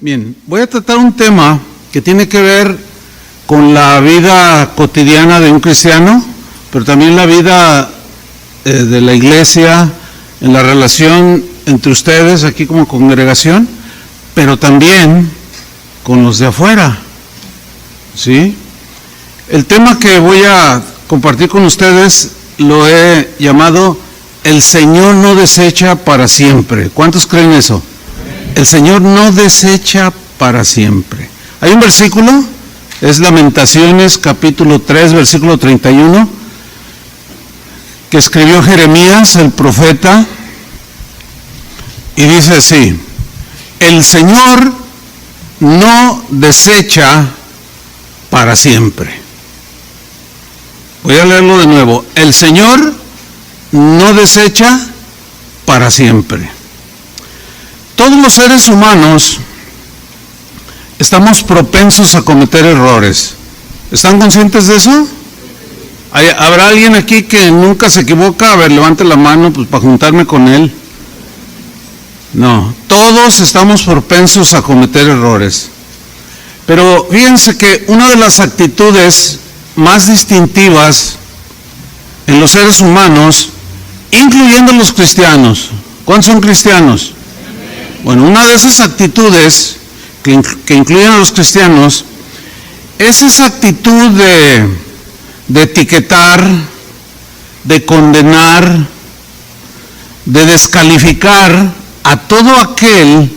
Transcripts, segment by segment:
Bien, voy a tratar un tema que tiene que ver con la vida cotidiana de un cristiano, pero también la vida de la iglesia, en la relación entre ustedes aquí como congregación, pero también con los de afuera, ¿sí? El tema que voy a compartir con ustedes lo he llamado "El Señor no desecha para siempre". ¿Cuántos creen eso? El Señor no desecha para siempre. Hay un versículo, es Lamentaciones capítulo 3, versículo 31, que escribió Jeremías, el profeta, y dice así: el Señor no desecha para siempre. Voy a leerlo de nuevo. El Señor no desecha para siempre. Todos los seres humanos estamos propensos a cometer errores. ¿Están conscientes de eso? ¿Habrá alguien aquí que nunca se equivoca? A ver, levante la mano pues para juntarme con él. No, todos estamos propensos a cometer errores. Pero fíjense que una de las actitudes más distintivas en los seres humanos, incluyendo los cristianos, ¿cuántos son cristianos? Bueno, una de esas actitudes que incluyen a los cristianos es esa actitud de etiquetar, de condenar, de descalificar a todo aquel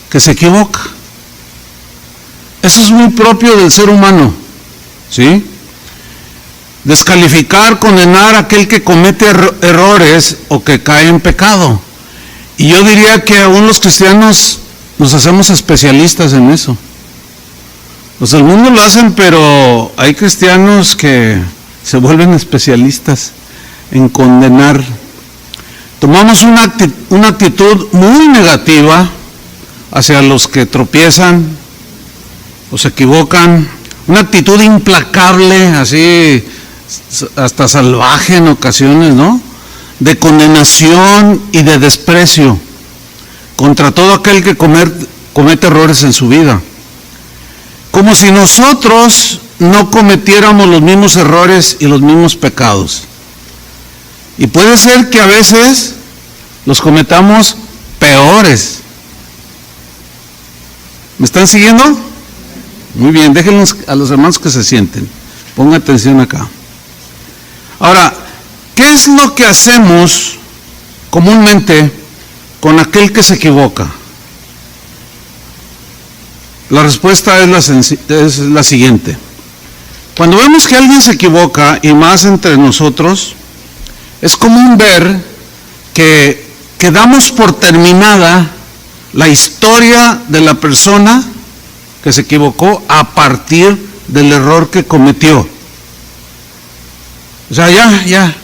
que se equivoca. Eso es muy propio del ser humano, ¿sí? Descalificar, condenar a aquel que comete errores o que cae en pecado. Y yo diría que aún los cristianos nos hacemos especialistas en eso. Los del mundo lo hacen, pero hay cristianos que se vuelven especialistas en condenar. Tomamos una actitud muy negativa hacia los que tropiezan o se equivocan, una actitud implacable, así hasta salvaje en ocasiones, ¿no? De condenación y de desprecio contra todo aquel que comete errores en su vida, como si nosotros no cometiéramos los mismos errores y los mismos pecados. Y puede ser que a veces los cometamos peores. ¿Me están siguiendo? Muy bien, déjenlos a los hermanos que se sienten. Pongan atención acá. Ahora, ¿qué es lo que hacemos comúnmente con aquel que se equivoca? La respuesta es la siguiente. Cuando vemos que alguien se equivoca, y más entre nosotros, es común ver que damos por terminada la historia de la persona que se equivocó a partir del error que cometió. O sea, ya,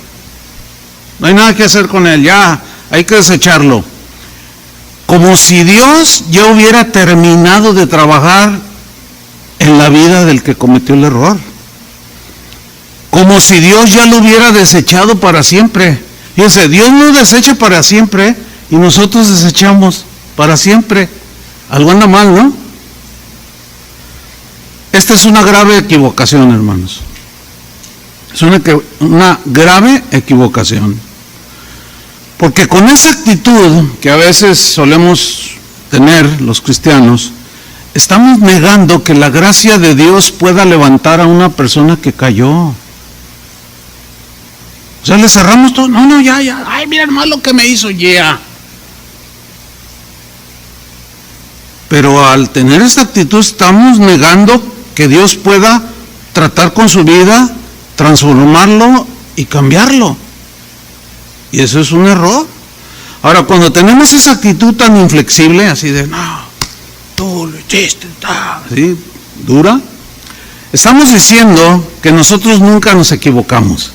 no hay nada que hacer con él, ya, hay que desecharlo. Como si Dios ya hubiera terminado de trabajar en la vida del que cometió el error. Como si Dios ya lo hubiera desechado para siempre. Fíjense, Dios no desecha para siempre y nosotros desechamos para siempre. Algo anda mal, ¿no? Esta es una grave equivocación, hermanos. Es una grave equivocación. Porque con esa actitud que a veces solemos tener los cristianos, estamos negando que la gracia de Dios pueda levantar a una persona que cayó. O sea, le cerramos todo. No, ya. Ay, mira hermano lo que me hizo, ya. Pero al tener esa actitud estamos negando que Dios pueda tratar con su vida, transformarlo y cambiarlo. Y eso es un error. Ahora, cuando tenemos esa actitud tan inflexible, así de, no, tú lo hiciste, así, dura, estamos diciendo que nosotros nunca nos equivocamos,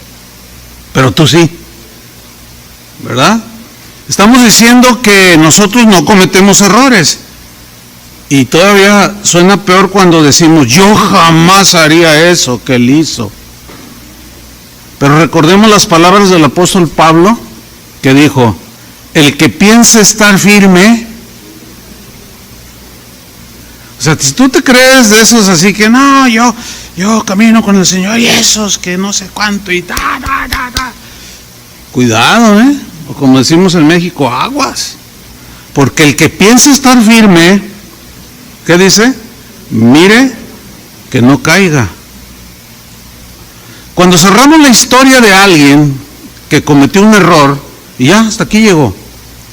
pero tú sí, ¿verdad? Estamos diciendo que nosotros no cometemos errores. Y todavía suena peor cuando decimos, yo jamás haría eso que él hizo. Pero recordemos las palabras del apóstol Pablo, que dijo: el que piense estar firme, O sea, si tú te crees de esos así que no, yo camino con el Señor y esos que no sé cuánto y cuidado, o como decimos en México, aguas. Porque el que piensa estar firme, ¿qué dice? Mire que no caiga. Cuando cerramos la historia de alguien que cometió un error, y ya hasta aquí llegó,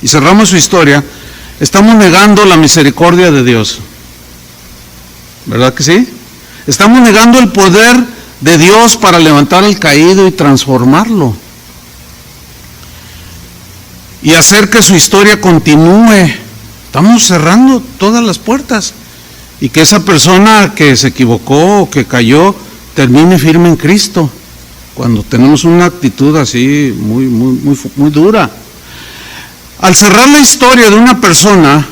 y cerramos su historia, estamos negando la misericordia de Dios. ¿Verdad que sí? Estamos negando el poder de Dios para levantar al caído y transformarlo. Y hacer que su historia continúe. Estamos cerrando todas las puertas. Y que esa persona que se equivocó o que cayó termine firme en Cristo. Cuando tenemos una actitud así muy dura. Al cerrar la historia de una persona,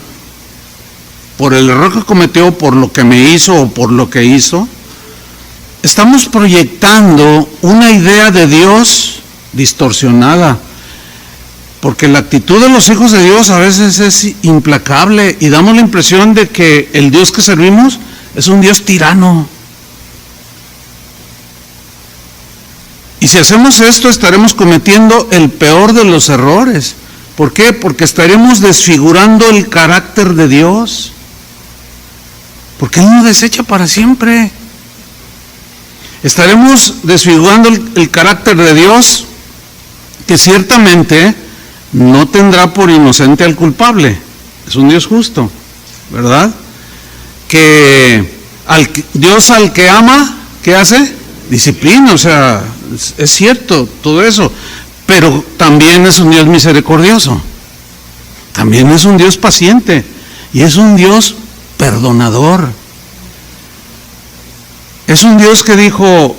por el error que cometió, por lo que me hizo o por lo que hizo, estamos proyectando una idea de Dios distorsionada. Porque la actitud de los hijos de Dios a veces es implacable y damos la impresión de que el Dios que servimos es un Dios tirano. Y si hacemos esto, estaremos cometiendo el peor de los errores. ¿Por qué? Porque estaremos desfigurando el carácter de Dios. Porque Él nos desecha para siempre. Estaremos desfigurando el carácter de Dios, que ciertamente no tendrá por inocente al culpable. Es un Dios justo, ¿verdad? Que Dios al que ama, ¿qué hace? Disciplina, o sea, es cierto todo eso, pero también es un Dios misericordioso, también es un Dios paciente y es un Dios perdonador. Es un Dios que dijo,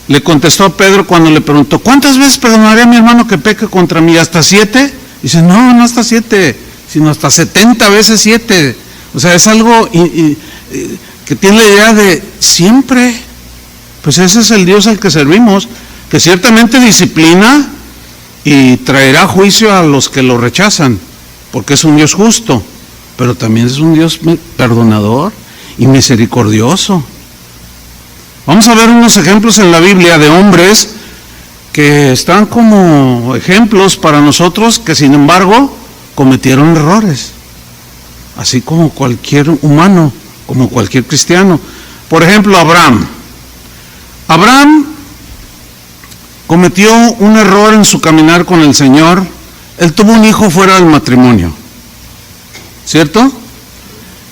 le contestó a Pedro cuando le preguntó, ¿cuántas veces perdonaré a mi hermano que peque contra mí? ¿Hasta 7? Dice, no hasta 7, sino hasta 70 veces 7. O sea, es algo que tiene la idea de siempre. Pues ese es el Dios al que servimos, que ciertamente disciplina y traerá juicio a los que lo rechazan, porque es un Dios justo, pero también es un Dios perdonador y misericordioso. Vamos a ver unos ejemplos en la Biblia de hombres que están como ejemplos para nosotros, que sin embargo cometieron errores, así como cualquier humano, como cualquier cristiano. Por ejemplo, Abraham cometió un error en su caminar con el Señor. Él tuvo un hijo fuera del matrimonio, ¿cierto?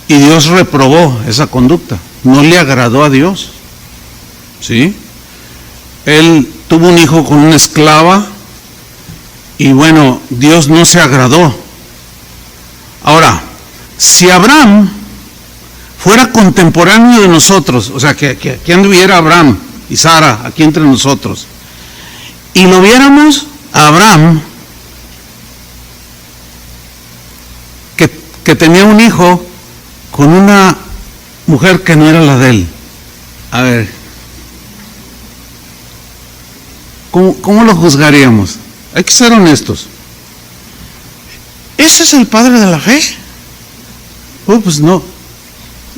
Y Dios reprobó esa conducta, no le agradó a Dios, ¿sí? Él tuvo un hijo con una esclava y bueno, Dios no se agradó. Ahora, si Abraham fuera contemporáneo de nosotros, o sea, que anduviera Abraham y Sara aquí entre nosotros, y lo viéramos a Abraham que tenía un hijo con una mujer que no era la de él. A ver, ¿cómo lo juzgaríamos? Hay que ser honestos. ¿Ese es el padre de la fe? Pues no,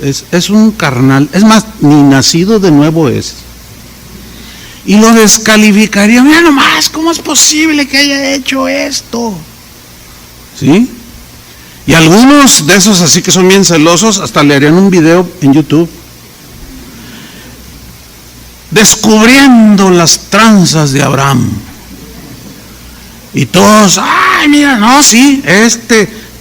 es un carnal, es más, ni nacido de nuevo es. Y lo descalificaría, mira nomás, ¿cómo es posible que haya hecho esto? ¿Sí? Y algunos de esos así que son bien celosos, hasta le harían un video en YouTube, descubriendo las tranzas de Abraham. Y todos, ay, mira, no, sí,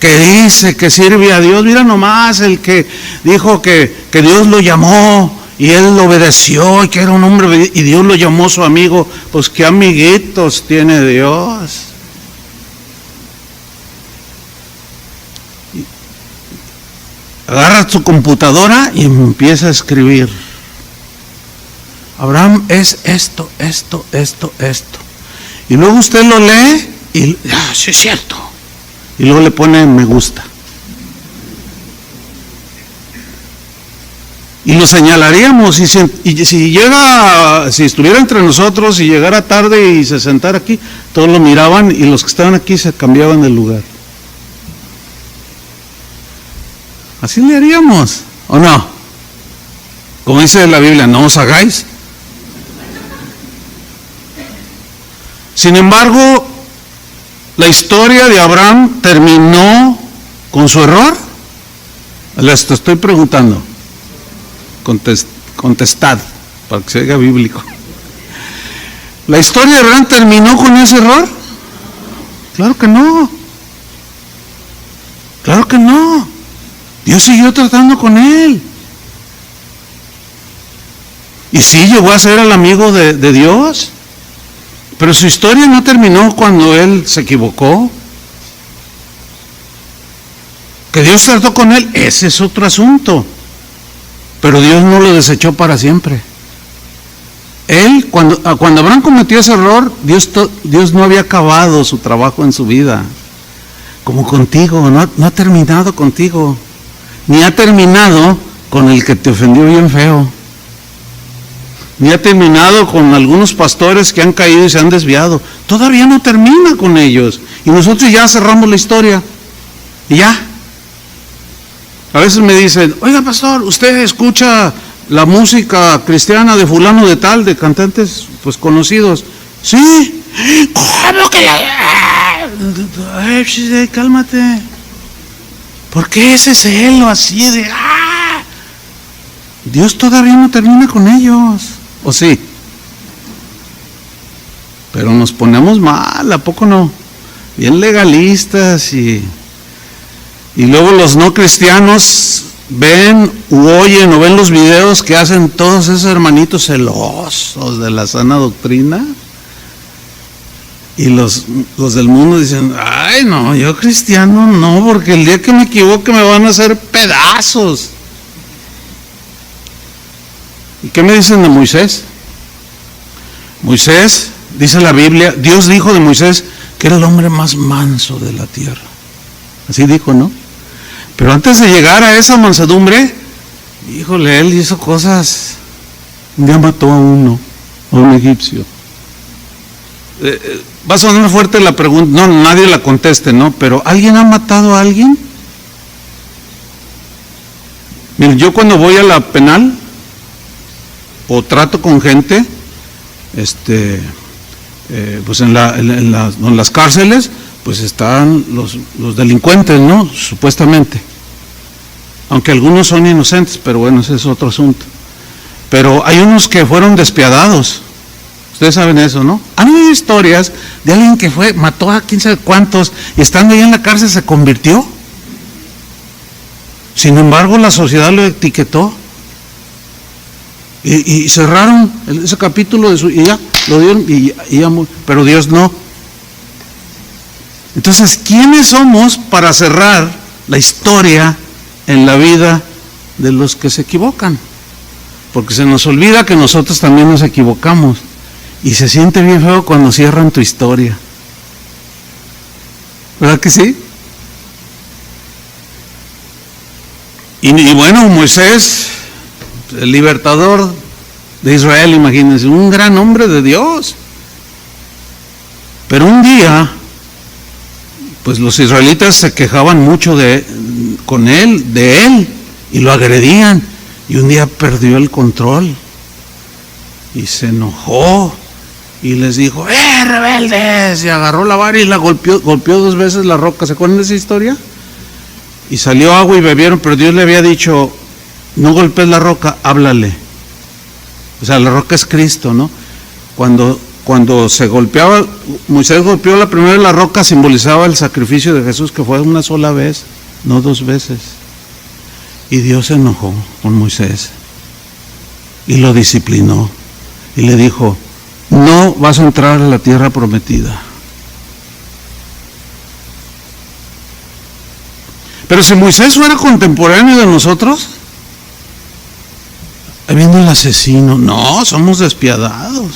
que dice que sirve a Dios, mira nomás, el que dijo que Dios lo llamó y él lo obedeció y que era un hombre y Dios lo llamó su amigo. Pues qué amiguitos tiene Dios. Agarra su computadora y empieza a escribir. Abraham es esto. Y luego usted lo lee y, sí es cierto. Y luego le pone me gusta. Y lo señalaríamos, y si estuviera entre nosotros y llegara tarde y se sentara aquí, todos lo miraban y los que estaban aquí se cambiaban de lugar. Así le haríamos, ¿o no? Como dice la Biblia, no os hagáis. Sin embargo, la historia de Abraham terminó con su error. Les estoy preguntando. Contestad, para que se oiga bíblico. ¿La historia de Abraham terminó con ese error? Claro que no. Claro que no. Dios siguió tratando con él. Y sí, llegó a ser el amigo de Dios. Pero su historia no terminó cuando él se equivocó. Que Dios trató con él, ese es otro asunto. Pero Dios no lo desechó para siempre. Él, cuando Abraham cometió ese error, Dios no había acabado su trabajo en su vida. Como contigo, no ha terminado contigo. Ni ha terminado con el que te ofendió bien feo. Ni ha terminado con algunos pastores que han caído y se han desviado. Todavía no termina con ellos. Y nosotros ya cerramos la historia. Y ya. A veces me dicen, oiga pastor, ¿usted escucha la música cristiana de fulano de tal, de cantantes pues conocidos? Sí. ¿Cómo que Ay, cálmate. ¿Por qué ese celo así de Dios todavía no termina con ellos? ¿O sí? Pero nos ponemos mal, ¿a poco no? Bien legalistas y luego los no cristianos ven u oyen o ven los videos que hacen todos esos hermanitos celosos de la sana doctrina. Y los del mundo dicen, ay no, yo cristiano no, porque el día que me equivoque me van a hacer pedazos. ¿Y qué me dicen de Moisés? Moisés, dice la Biblia, Dios dijo de Moisés que era el hombre más manso de la tierra. Así dijo, ¿no? Pero antes de llegar a esa mansedumbre, híjole, él hizo cosas. Un día mató a un egipcio. Va a sonar fuerte la pregunta, no, nadie la conteste, ¿no? Pero ¿alguien ha matado a alguien? Miren, yo cuando voy a la penal o trato con gente, pues en las cárceles, pues están los delincuentes, ¿no? Supuestamente. Aunque algunos son inocentes, pero bueno, ese es otro asunto. Pero hay unos que fueron despiadados. Ustedes saben eso, ¿no? Han habido historias de alguien que mató a quién sabe cuántos y estando ahí en la cárcel se convirtió. Sin embargo, la sociedad lo etiquetó. Y cerraron ese capítulo y ya lo dieron y ya, pero Dios no. Entonces, ¿quiénes somos para cerrar la historia en la vida de los que se equivocan? Porque se nos olvida que nosotros también nos equivocamos. Y se siente bien feo cuando cierran tu historia. ¿Verdad que sí? Y bueno, Moisés, el libertador de Israel, imagínense, un gran hombre de Dios. Pero un día, pues los israelitas se quejaban mucho de él, y lo agredían. Y un día perdió el control y se enojó y les dijo, rebeldes, y agarró la vara y la golpeó 2 veces la roca. ¿Se acuerdan de esa historia? Y salió agua y bebieron, pero Dios le había dicho, no golpees la roca, háblale. O sea, la roca es Cristo, ¿no? Cuando se golpeaba, Moisés golpeó la primera, la roca simbolizaba el sacrificio de Jesús, que fue una sola vez, no 2 veces. Y Dios se enojó con Moisés y lo disciplinó y le dijo, no vas a entrar a la tierra prometida. Pero si Moisés fuera contemporáneo de nosotros, ahí viene el asesino. No, somos despiadados.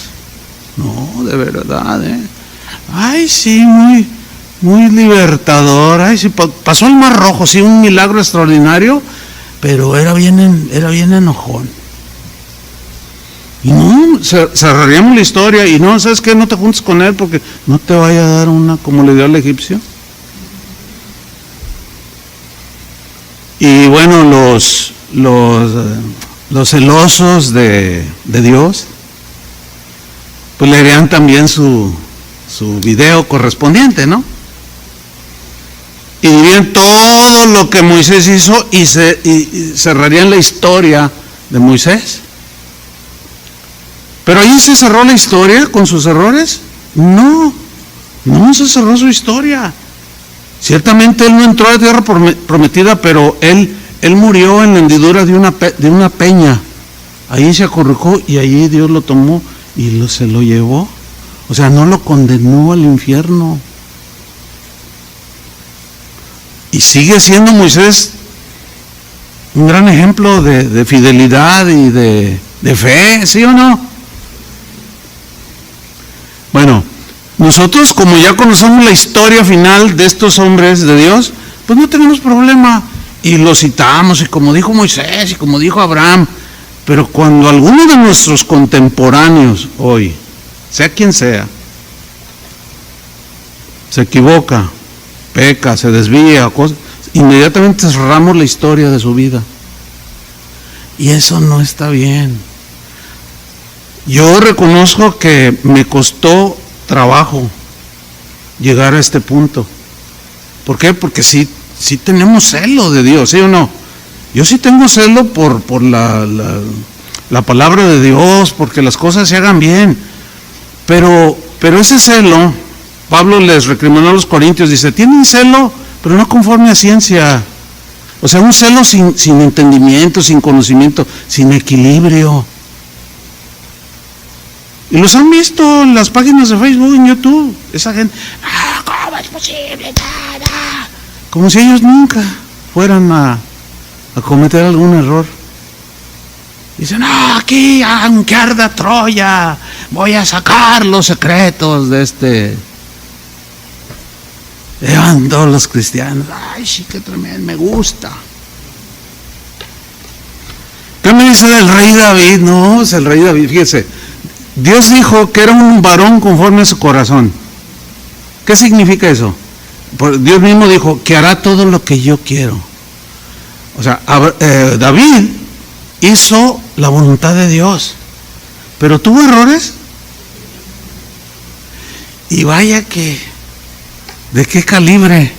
No, de verdad, Ay, sí, muy libertador. Ay, sí, pasó el Mar Rojo, sí, un milagro extraordinario, pero era bien enojón. Y no, cerraríamos la historia y no, ¿sabes qué? No te juntes con él porque no te vaya a dar una como le dio al egipcio. Y bueno, los celosos de Dios, pues le harían también su video correspondiente, ¿no? Y dirían todo lo que Moisés hizo y cerrarían la historia de Moisés. Pero ahí se cerró la historia con sus errores. No se cerró su historia. Ciertamente él no entró a la tierra prometida, pero él murió en la hendidura de una peña. Ahí se acorrujó y allí Dios lo tomó y se lo llevó. O sea, no lo condenó al infierno. Y sigue siendo Moisés un gran ejemplo de fidelidad y de fe, ¿sí o no? Bueno, nosotros como ya conocemos la historia final de estos hombres de Dios, pues no tenemos problema. Y lo citamos, y como dijo Moisés, y como dijo Abraham. Pero cuando alguno de nuestros contemporáneos hoy, sea quien sea, se equivoca, peca, se desvía, inmediatamente cerramos la historia de su vida. Y eso no está bien. Yo reconozco que me costó trabajo llegar a este punto. ¿Por qué? Porque sí tenemos celo de Dios, ¿sí o no? Yo sí tengo celo por la palabra de Dios, porque las cosas se hagan bien. Pero ese celo, Pablo les recriminó a los corintios, dice, tienen celo, pero no conforme a ciencia. O sea, un celo sin entendimiento, sin conocimiento, sin equilibrio. Y los han visto en las páginas de Facebook, en YouTube. Esa gente, ¿cómo es posible? Como si ellos nunca fueran a cometer algún error. Dicen, aquí, aunque arda Troya, voy a sacar los secretos de este. Llevan todos los cristianos, ay, sí, qué tremendo, me gusta. ¿Qué me dice del rey David? No, es el rey David, fíjese. Dios dijo que era un varón conforme a su corazón. ¿Qué significa eso? Dios mismo dijo que hará todo lo que yo quiero. O sea, David hizo la voluntad de Dios, pero tuvo errores. Y vaya que, ¿de qué calibre?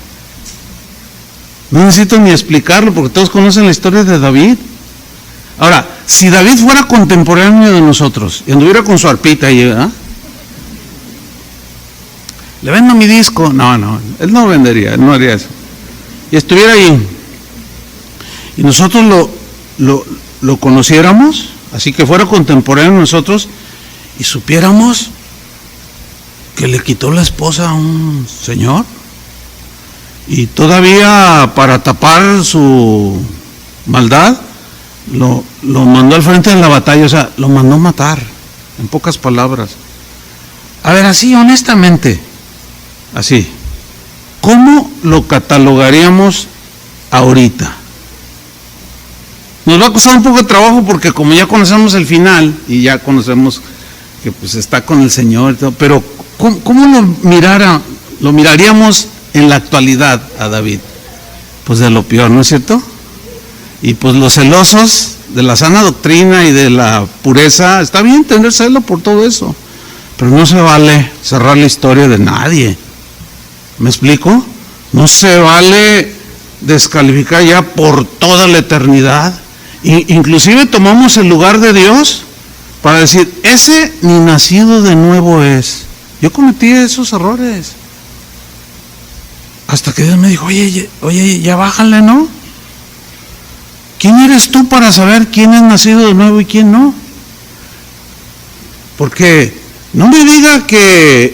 No necesito ni explicarlo porque todos conocen la historia de David. Ahora, si David fuera contemporáneo de nosotros y anduviera con su arpita ahí, ¿eh? ¿Le vendo mi disco? No, él no vendería, él no haría eso. Y estuviera ahí, y nosotros lo conociéramos, así que fuera contemporáneo de nosotros, y supiéramos que le quitó la esposa a un señor, y todavía para tapar su maldad, lo mandó al frente de la batalla, o sea, lo mandó matar, en pocas palabras. A ver, así honestamente, así, ¿cómo lo catalogaríamos ahorita? Nos va a costar un poco de trabajo porque como ya conocemos el final y ya conocemos que pues está con el Señor y todo, pero ¿cómo lo miraríamos en la actualidad a David? Pues de lo peor, ¿no es cierto? Y pues los celosos de la sana doctrina y de la pureza, está bien tener celo por todo eso, pero no se vale cerrar la historia de nadie. ¿Me explico? No se vale descalificar ya por toda la eternidad. Inclusive tomamos el lugar de Dios para decir, ese ni nacido de nuevo es. Yo cometí esos errores. Hasta que Dios me dijo, oye, ya bájale, ¿no? ¿Quién eres tú para saber quién es nacido de nuevo y quién no? Porque no me diga que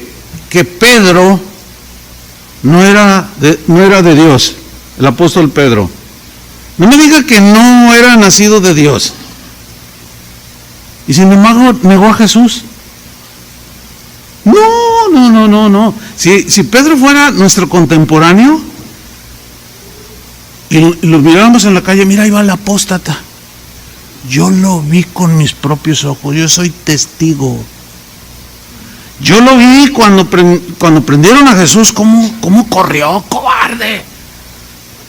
Pedro no era de Dios, el apóstol Pedro. No me diga que no era nacido de Dios. Y sin embargo negó a Jesús. No. Si Pedro fuera nuestro contemporáneo y lo miráramos en la calle, mira, ahí va el apóstata. Yo lo vi con mis propios ojos, yo soy testigo. Yo lo vi cuando prendieron a Jesús, cómo corrió, cobarde.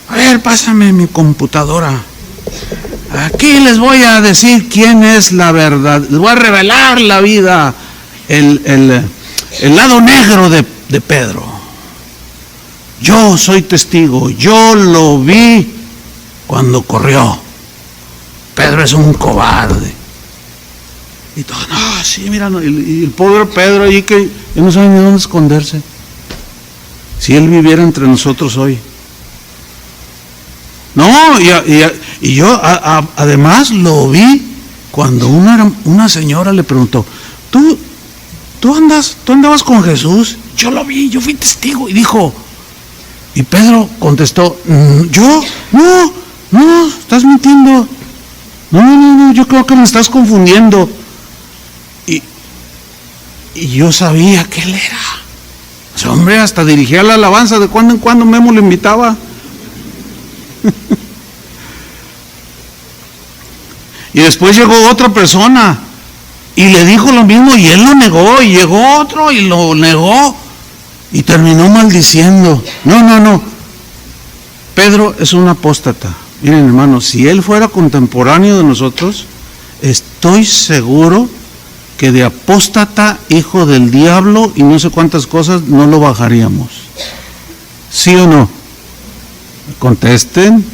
A ver, pásame mi computadora. Aquí les voy a decir quién es la verdad. Les voy a revelar la vida, el lado negro de Pedro. Yo soy testigo, yo lo vi cuando corrió. Pedro es un cobarde. Y todo, no, sí, mira, no, y el pobre Pedro ahí que ya no sabe ni dónde esconderse. Si él viviera entre nosotros hoy. No, y yo además lo vi cuando una señora le preguntó, ¿tú andabas con Jesús? Yo lo vi, yo fui testigo. Y dijo, y Pedro contestó, ¿yo? No, estás mintiendo. No, yo creo que me estás confundiendo. Y yo sabía que él era. Ese hombre hasta dirigía la alabanza, de cuando en cuando Memo lo invitaba. Y después llegó otra persona y le dijo lo mismo y él lo negó, y llegó otro y lo negó y terminó maldiciendo. No. Pedro es un apóstata. Miren, hermanos, si él fuera contemporáneo de nosotros, estoy seguro que de apóstata, hijo del diablo y no sé cuántas cosas, no lo bajaríamos. ¿Sí o no? Contesten.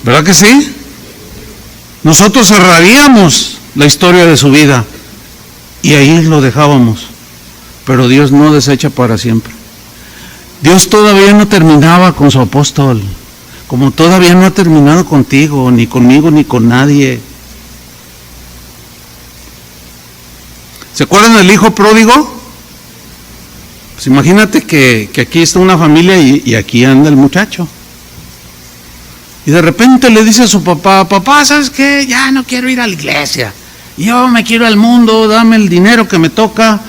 ¿Verdad que sí? Nosotros cerraríamos la historia de su vida y ahí lo dejábamos, pero Dios no desecha para siempre. Dios todavía no terminaba con su apóstol, como todavía no ha terminado contigo, ni conmigo, ni con nadie. ¿Se acuerdan del hijo pródigo? Pues imagínate que aquí está una familia y aquí anda el muchacho. Y de repente le dice a su papá, ¿sabes qué? Ya no quiero ir a la iglesia. Yo me quiero al mundo, dame el dinero que me toca.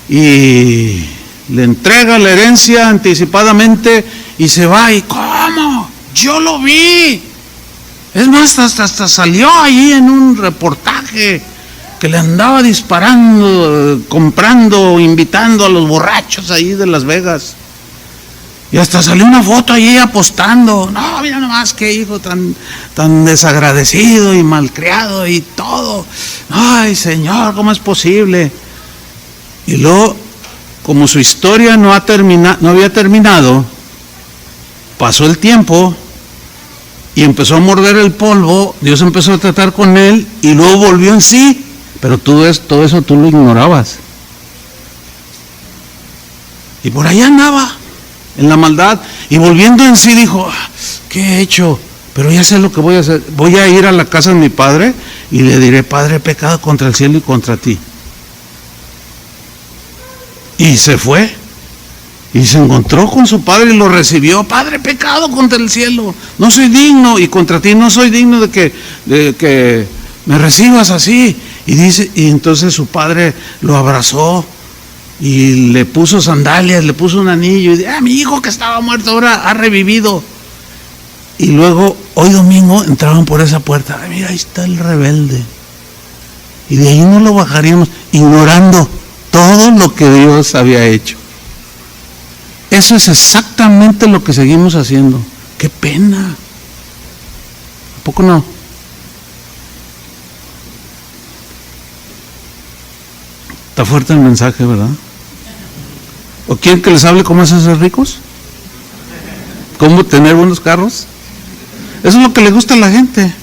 Y le entrega la herencia anticipadamente y se va. ¿Y cómo? Yo lo vi. Es más, hasta salió ahí en un reportaje que le andaba disparando, comprando, invitando a los borrachos ahí de Las Vegas. Y hasta salió una foto allí apostando. No, mira nomás qué hijo tan desagradecido y malcriado y todo. Ay, Señor, ¿cómo es posible? Y luego, como su historia no había terminado, pasó el tiempo y empezó a morder el polvo. Dios empezó a tratar con él y luego volvió en sí. Pero todo eso tú lo ignorabas. Y por ahí andaba, en la maldad, y volviendo en sí dijo, ¿qué he hecho? Pero ya sé lo que voy a hacer. Voy a ir a la casa de mi padre y le diré, Padre, he pecado contra el cielo y contra ti. Y se fue y se encontró con su padre y lo recibió. Padre, he pecado contra el cielo, no soy digno, y contra ti no soy digno de que me recibas así. Y entonces su padre lo abrazó y le puso sandalias, le puso un anillo y dice, mi hijo que estaba muerto ahora ha revivido. Y luego hoy domingo entraban por esa puerta, mira, ahí está el rebelde. Y de ahí no lo bajaríamos, ignorando todo lo que Dios había hecho. Eso es exactamente lo que seguimos haciendo. Qué pena. ¿A poco no? Está fuerte el mensaje, ¿verdad? ¿O quieren que les hable cómo es ser ricos? ¿Cómo tener buenos carros? Eso es lo que le gusta a la gente.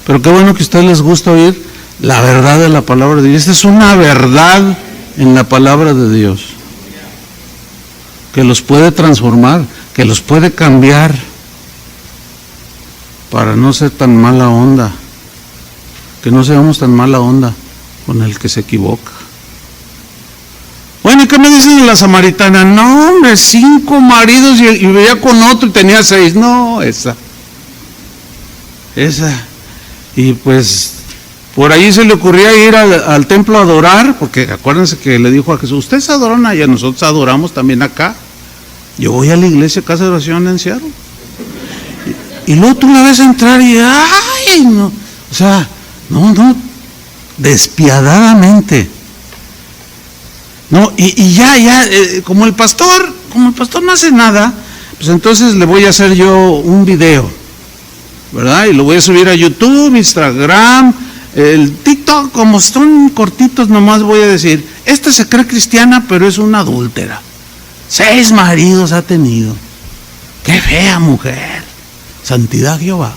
Pero qué bueno que a ustedes les gusta oír la verdad de la palabra de Dios. Esta es una verdad en la palabra de Dios que los puede transformar, que los puede cambiar para no ser tan mala onda, que no seamos tan mala onda con el que se equivoca. Bueno, ¿y qué me dicen de la samaritana? No, hombre, 5 maridos y veía con otro y tenía 6. No, esa. Y pues por ahí se le ocurría ir al templo a adorar, porque acuérdense que le dijo a Jesús, ustedes adoran allá, nosotros adoramos también acá. Yo voy a la iglesia, casa de oración en Seattle. Y luego tú la ves entrar y ¡ay! No, o sea, no, despiadadamente. No, y ya, como el pastor, como el pastor no hace nada, pues entonces le voy a hacer yo un video, ¿verdad? Y lo voy a subir a YouTube, Instagram, el TikTok, como son cortitos, nomás voy a decir, esta se cree cristiana, pero es una adúltera. 6 maridos ha tenido. ¡Qué fea mujer! Santidad Jehová.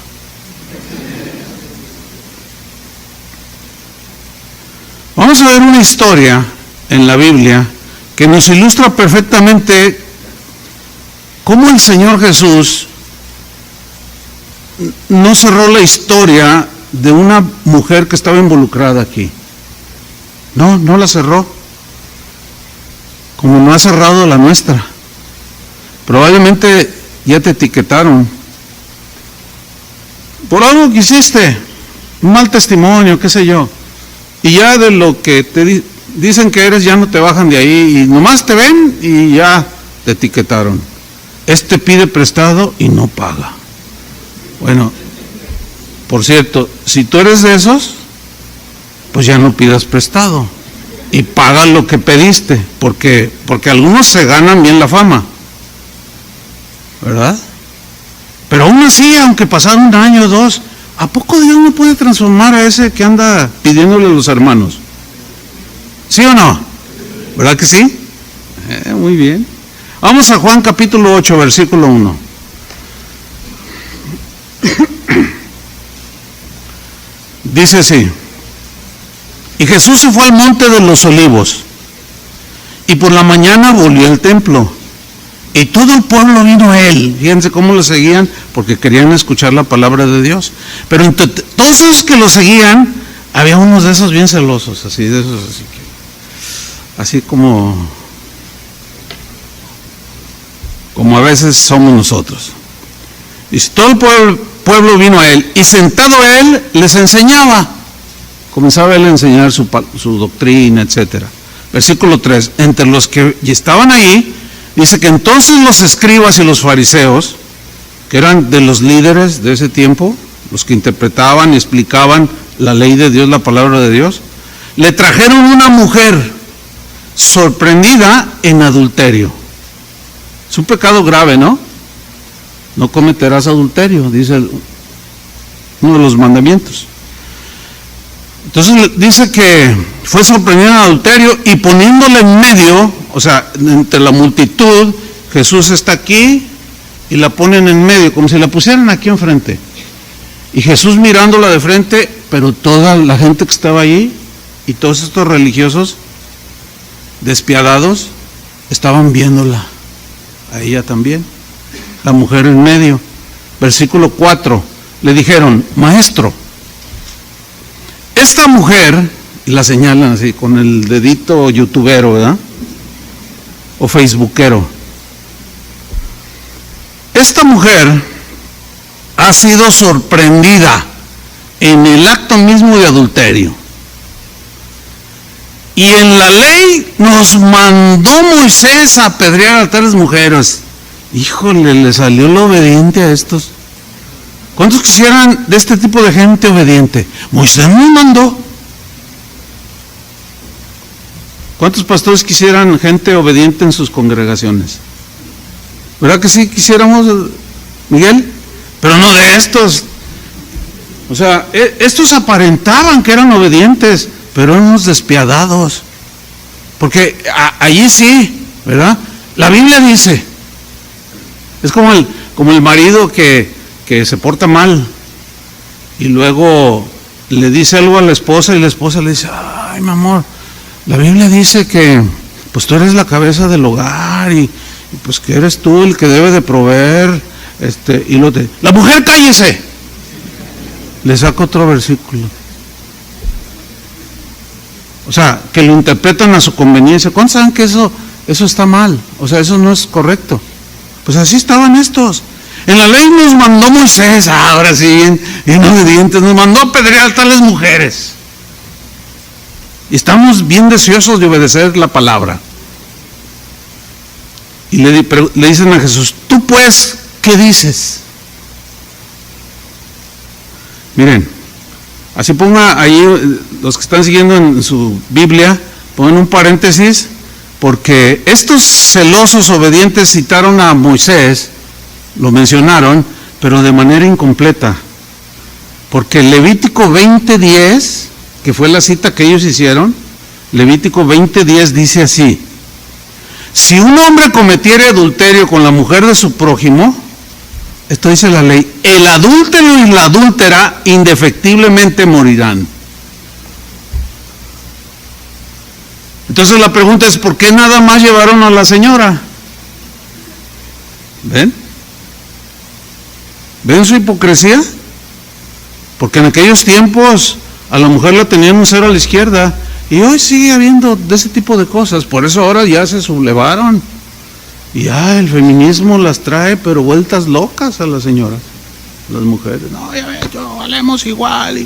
Vamos a ver una historia en la Biblia que nos ilustra perfectamente cómo el Señor Jesús no cerró la historia de una mujer que estaba involucrada aquí. No la cerró, como no ha cerrado la nuestra. Probablemente ya te etiquetaron por algo que hiciste, un mal testimonio, qué sé yo, y ya de lo que te dicen que eres ya no te bajan de ahí, y nomás te ven y ya te etiquetaron. Este pide prestado y no paga. Bueno, por cierto, si tú eres de esos, pues ya no pidas prestado y paga lo que pediste, porque algunos se ganan bien la fama, ¿verdad? Pero aún así, aunque pasaron 1 año o 2, ¿a poco Dios no puede transformar a ese que anda pidiéndole a los hermanos? ¿Sí o no? ¿Verdad que sí? Muy bien. Vamos a Juan capítulo 8, versículo 1. Dice así: y Jesús se fue al monte de los olivos, y por la mañana volvió al templo, y todo el pueblo vino a él. Fíjense cómo lo seguían, porque querían escuchar la palabra de Dios. Pero entre todos esos que lo seguían, había unos de esos bien celosos, así de esos, así como a veces somos nosotros. Y todo el pueblo vino a él, y sentado él les enseñaba. Comenzaba él a enseñar su doctrina, etcétera. Versículo 3, entre los que estaban ahí, dice que entonces los escribas y los fariseos, que eran de los líderes de ese tiempo, los que interpretaban y explicaban la ley de Dios, la palabra de Dios, le trajeron una mujer sorprendida en adulterio. Es un pecado grave, ¿no? No cometerás adulterio, dice uno de los mandamientos. Entonces dice que fue sorprendida en adulterio, y poniéndole en medio, o sea, entre la multitud, Jesús está aquí y la ponen en medio, como si la pusieran aquí enfrente. Y Jesús mirándola de frente, pero toda la gente que estaba allí y todos estos religiosos despiadados estaban viéndola a ella también, la mujer en medio. Versículo 4, le dijeron: maestro, esta mujer, y la señalan así con el dedito youtubero, ¿verdad? O facebookero. Esta mujer ha sido sorprendida en el acto mismo de adulterio. Y en la ley nos mandó Moisés a apedrear a tales mujeres. Híjole, le salió lo obediente a estos. ¿Cuántos quisieran de este tipo de gente obediente? Moisés nos mandó. ¿Cuántos pastores quisieran gente obediente en sus congregaciones? ¿Verdad que sí quisiéramos, Miguel? Pero no de estos. O sea, estos aparentaban que eran obedientes, pero eran unos despiadados. Porque allí sí, ¿verdad? La Biblia dice, es como el marido que se porta mal y luego le dice algo a la esposa, y la esposa le dice: ay, mi amor, la Biblia dice que pues tú eres la cabeza del hogar y pues que eres tú el que debe de proveer, la mujer cállese. Le saco otro versículo. O sea, que lo interpretan a su conveniencia. ¿Cuántos saben que eso está mal? O sea, eso no es correcto. Pues así estaban estos. En la ley nos mandó Moisés, ahora sí, bien obedientes, nos mandó a apedrear a tales mujeres. Y estamos bien deseosos de obedecer la palabra. Y le dicen a Jesús: tú pues, ¿qué dices? Miren, así ponga ahí, los que están siguiendo en su Biblia, pongan un paréntesis, porque estos celosos obedientes citaron a Moisés, lo mencionaron, pero de manera incompleta, porque Levítico 20:10, que fue la cita que ellos hicieron, Levítico 20:10 dice así: si un hombre cometiere adulterio con la mujer de su prójimo, esto dice la ley, el adúltero y la adúltera indefectiblemente morirán. Entonces la pregunta es, ¿por qué nada más llevaron a la señora? ¿Ven? ¿Ven su hipocresía? Porque en aquellos tiempos a la mujer la tenían un cero a la izquierda, y hoy sigue habiendo de ese tipo de cosas. Por eso ahora ya se sublevaron, y ya el feminismo las trae, pero vueltas locas a las señoras, las mujeres. No, ya ves, yo valemos igual,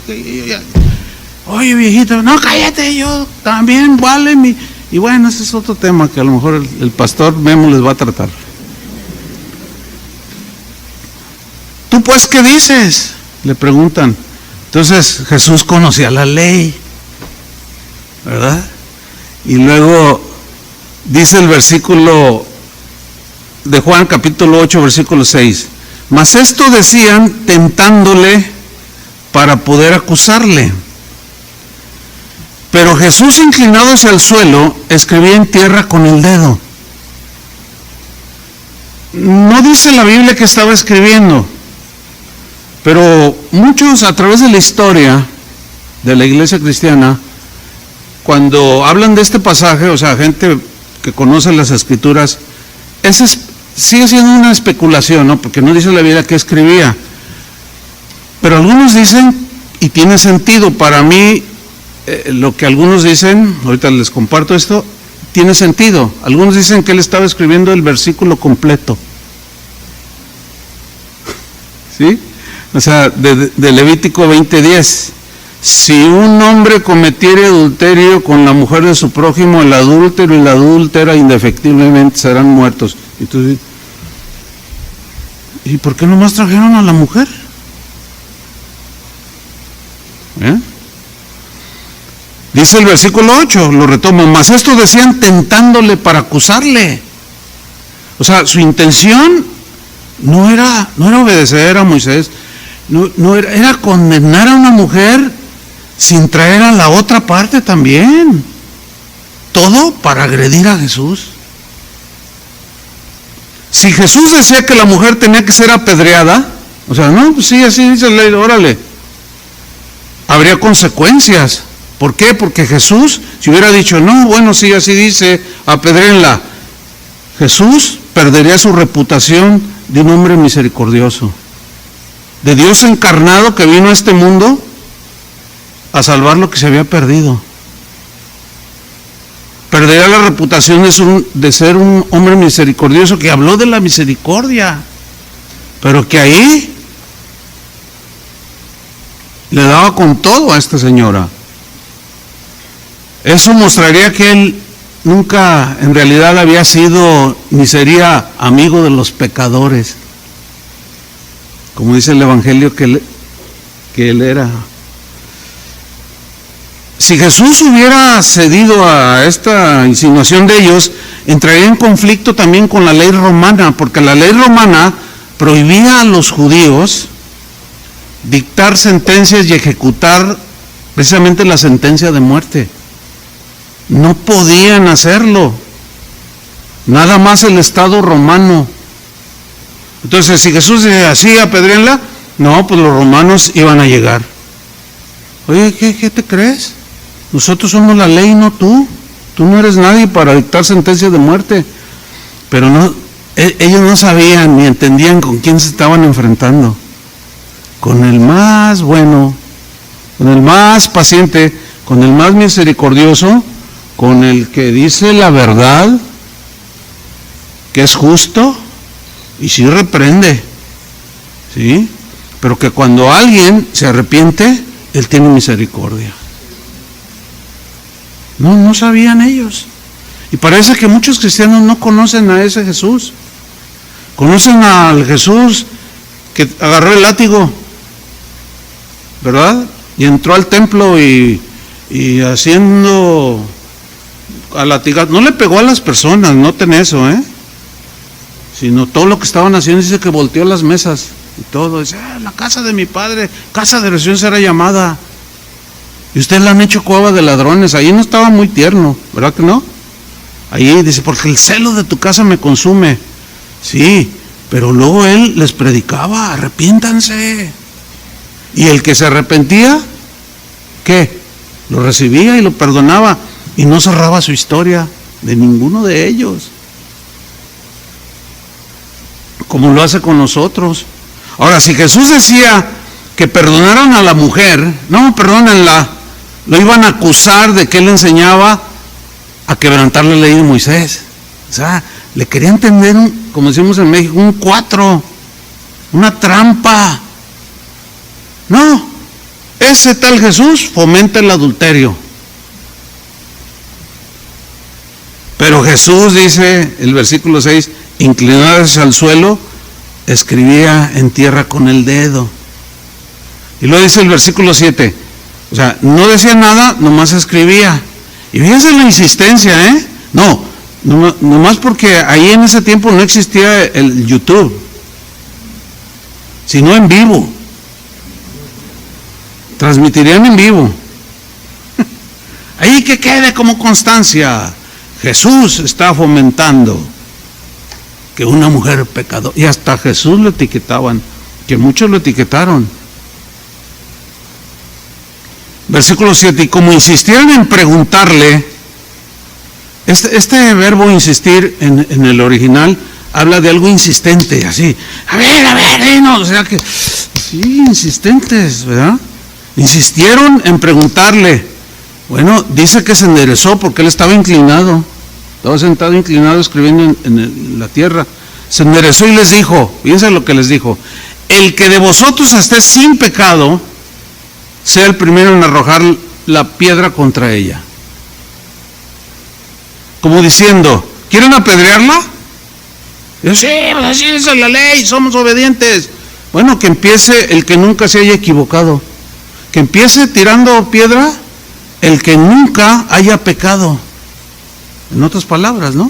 oye viejita, no, cállate, yo también vale mi... Y bueno, ese es otro tema que a lo mejor el pastor Memo les va a tratar. ¿Tú pues qué dices?, le preguntan. Entonces Jesús conocía la ley, ¿verdad? Y luego dice el versículo de Juan capítulo 8, versículo 6, mas esto decían tentándole para poder acusarle. Pero Jesús, inclinado hacia el suelo, escribía en tierra con el dedo. No dice la Biblia que estaba escribiendo, pero muchos a través de la historia de la iglesia cristiana, cuando hablan de este pasaje, o sea, gente que conoce las escrituras, sigue siendo una especulación, ¿no? Porque no dice la Biblia que escribía. Pero algunos dicen, y tiene sentido, para mí, lo que algunos dicen, ahorita les comparto esto, tiene sentido. Algunos dicen que él estaba escribiendo el versículo completo. ¿Sí? O sea, de Levítico 20:10. Si un hombre cometiere adulterio con la mujer de su prójimo, el adúltero y la adúltera indefectiblemente serán muertos. Entonces, ¿y por qué nomás trajeron a la mujer? Dice el versículo 8, lo retomo, mas esto decían tentándole para acusarle. O sea, su intención no era obedecer a Moisés, era condenar a una mujer sin traer a la otra parte también. Todo para agredir a Jesús. Si Jesús decía que la mujer tenía que ser apedreada, o sea, no, pues sí, así dice la ley, órale, habría consecuencias. ¿Por qué? Porque Jesús, si hubiera dicho, no, bueno, sí, así dice, apedréenla, Jesús perdería su reputación de un hombre misericordioso, de Dios encarnado que vino a este mundo a salvar lo que se había perdido. Perdería la reputación de ser un hombre misericordioso que habló de la misericordia, pero que ahí le daba con todo a esta señora. Eso mostraría que él nunca en realidad había sido ni sería amigo de los pecadores, como dice el Evangelio que él era. Si Jesús hubiera cedido a esta insinuación de ellos, entraría en conflicto también con la ley romana, porque la ley romana prohibía a los judíos dictar sentencias y ejecutar precisamente la sentencia de muerte. No podían hacerlo, nada más el Estado romano. Entonces, si Jesús decía así, apedréenla, no, pues los romanos iban a llegar. Oye, ¿qué te crees? Nosotros somos la ley, no tú. Tú no eres nadie para dictar sentencia de muerte. Pero no, ellos no sabían ni entendían con quién se estaban enfrentando. Con el más bueno, con el más paciente, con el más misericordioso, con el que dice la verdad, que es justo y sí reprende, ¿sí? Pero que cuando alguien se arrepiente, él tiene misericordia. No sabían ellos. Y parece que muchos cristianos no conocen a ese Jesús. Conocen al Jesús que agarró el látigo, ¿verdad? Y entró al templo y haciendo a latigar. No le pegó a las personas, noten eso, sino todo lo que estaban haciendo. Dice que volteó las mesas y todo. Dice, la casa de mi padre, casa de oración será llamada. Y ustedes la han hecho cueva de ladrones. Ahí no estaba muy tierno, ¿verdad que no? Ahí dice, porque el celo de tu casa me consume. Sí, pero luego él les predicaba, arrepiéntanse. Y el que se arrepentía, ¿qué? Lo recibía y lo perdonaba. Y no cerraba su historia de ninguno de ellos, como lo hace con nosotros. Ahora, si Jesús decía que perdonaron a la mujer, no, perdónenla, lo iban a acusar de que él enseñaba a quebrantar la ley de Moisés. O sea, le querían tender, como decimos en México, un 4, una trampa. No, ese tal Jesús fomenta el adulterio. Pero Jesús, dice el versículo 6, inclinados al suelo, escribía en tierra con el dedo. Y luego dice el versículo 7, o sea, no decía nada, nomás escribía. Y fíjense la insistencia, nomás porque ahí en ese tiempo no existía el YouTube, sino en vivo. Transmitirían en vivo. Ahí que quede como constancia. Jesús está fomentando que una mujer pecadora, y hasta Jesús lo etiquetaban, que muchos lo etiquetaron. Versículo 7, y como insistieron en preguntarle, este verbo insistir en el original habla de algo insistente, así, a ver, no, o sea que, sí, insistentes, ¿verdad? Insistieron en preguntarle. Bueno, dice que se enderezó porque él estaba inclinado, estaba sentado inclinado escribiendo en la tierra. Se enderezó y les dijo, fíjense lo que les dijo, el que de vosotros esté sin pecado, sea el primero en arrojar la piedra contra ella. Como diciendo, ¿quieren apedrearla? Yo, sí, pues así es la ley, somos obedientes. Bueno, que empiece el que nunca se haya equivocado, que empiece tirando piedra el que nunca haya pecado. En otras palabras, ¿no?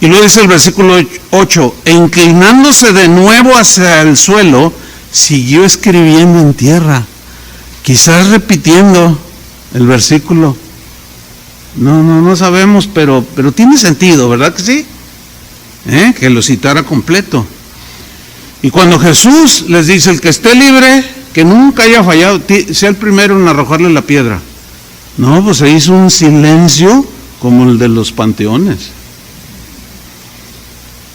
Y luego dice el versículo 8, e inclinándose de nuevo hacia el suelo, siguió escribiendo en tierra, quizás repitiendo el versículo. No sabemos, pero tiene sentido, ¿verdad que sí? Que lo citara completo. Y cuando Jesús les dice, el que esté libre, que nunca haya fallado, sea el primero en arrojarle la piedra. No, pues se hizo un silencio como el de los panteones.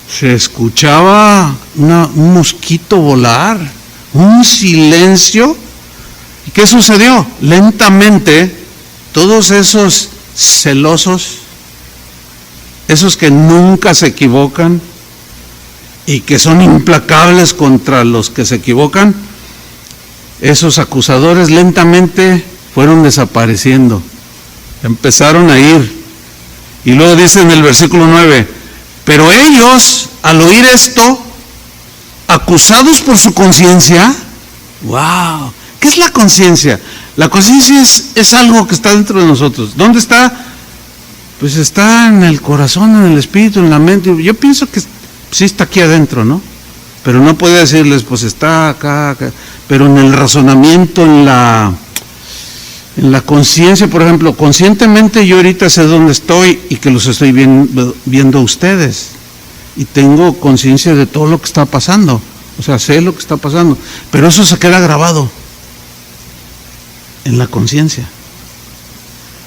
Se escuchaba un mosquito volar, un silencio. ¿Y qué sucedió? Lentamente, todos esos celosos, esos que nunca se equivocan y que son implacables contra los que se equivocan, esos acusadores lentamente fueron desapareciendo, empezaron a ir. Y luego dice en el versículo 9, pero ellos, al oír esto, acusados por su conciencia, wow, ¿qué es la conciencia? La conciencia es algo que está dentro de nosotros. ¿Dónde está? Pues está en el corazón, en el espíritu, en la mente. Yo pienso que sí está aquí adentro, ¿no? Pero no puede decirles, pues está acá. Pero en el razonamiento, en la conciencia, por ejemplo, conscientemente yo ahorita sé dónde estoy y que los estoy viendo a ustedes. Y tengo conciencia de todo lo que está pasando. O sea, sé lo que está pasando. Pero eso se queda grabado en la conciencia.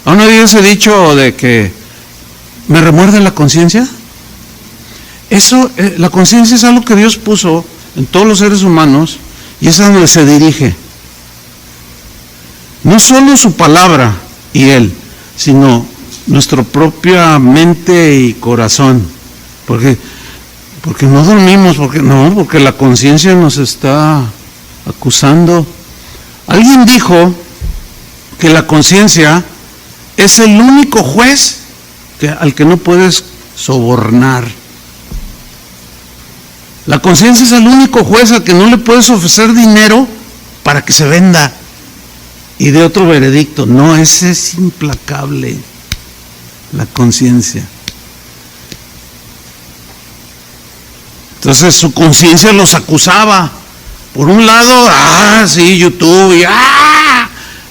¿Aún no había ese dicho de que me remuerde la conciencia? Eso, la conciencia es algo que Dios puso en todos los seres humanos y es a donde se dirige. No solo su palabra y Él, sino nuestra propia mente y corazón. Porque no dormimos, porque la conciencia nos está acusando. Alguien dijo que la conciencia es el único juez al que no puedes sobornar. La conciencia es el único juez al que no le puedes ofrecer dinero para que se venda y dé otro veredicto. No, ese es implacable. la conciencia. Entonces su conciencia los acusaba. Por un lado, sí, YouTube,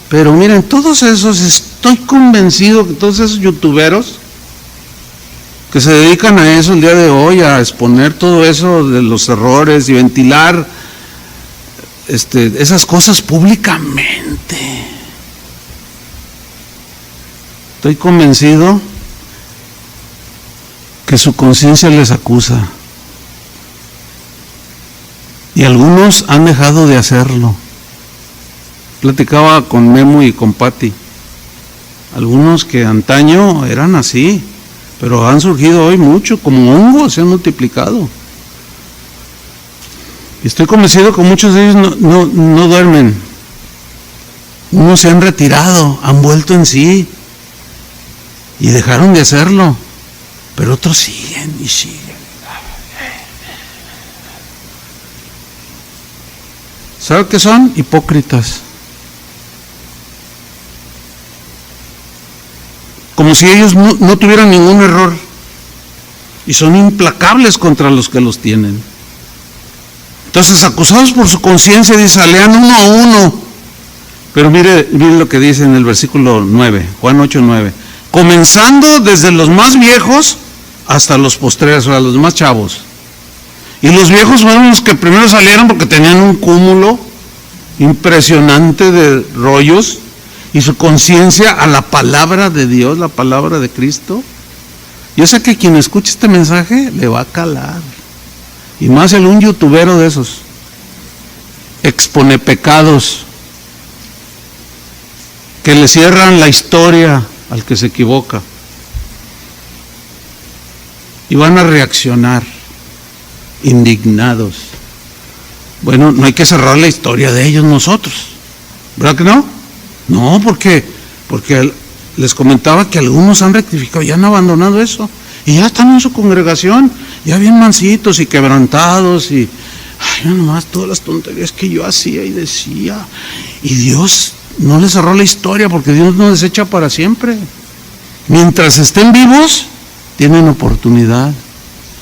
pero miren, todos esos, estoy convencido que todos esos youtuberos que se dedican a eso el día de hoy, a exponer todo eso de los errores y ventilar esas cosas públicamente, estoy convencido que su conciencia les acusa. Y algunos han dejado de hacerlo. Platicaba con Memo y con Patti. Algunos que antaño eran así, pero han surgido hoy mucho, como hongos, se han multiplicado. Y estoy convencido que muchos de ellos no duermen. Unos se han retirado, han vuelto en sí y dejaron de hacerlo, pero otros siguen y siguen. ¿Sabe qué son? Hipócritas. Como si ellos no tuvieran ningún error. Y son implacables contra los que los tienen. Entonces, acusados por su conciencia, dice, lean uno a uno. Pero mire lo que dice en el versículo 9, Juan 8:9. Comenzando desde los más viejos hasta los postreros, o sea, los más chavos. Y los viejos fueron los que primero salieron porque tenían un cúmulo impresionante de rollos y su conciencia a la palabra de Dios, la palabra de Cristo. Yo sé que quien escuche este mensaje le va a calar. Y más un youtubero de esos. Expone pecados que le cierran la historia al que se equivoca. Y van a reaccionar indignados. Bueno, no hay que cerrar la historia de ellos nosotros, ¿verdad que no? No, porque les comentaba que algunos han rectificado, ya han abandonado eso, y ya están en su congregación, ya bien mansitos y quebrantados, y nomás todas las tonterías que yo hacía y decía, y Dios no les cerró la historia, porque Dios no desecha para siempre. Mientras estén vivos, tienen oportunidad.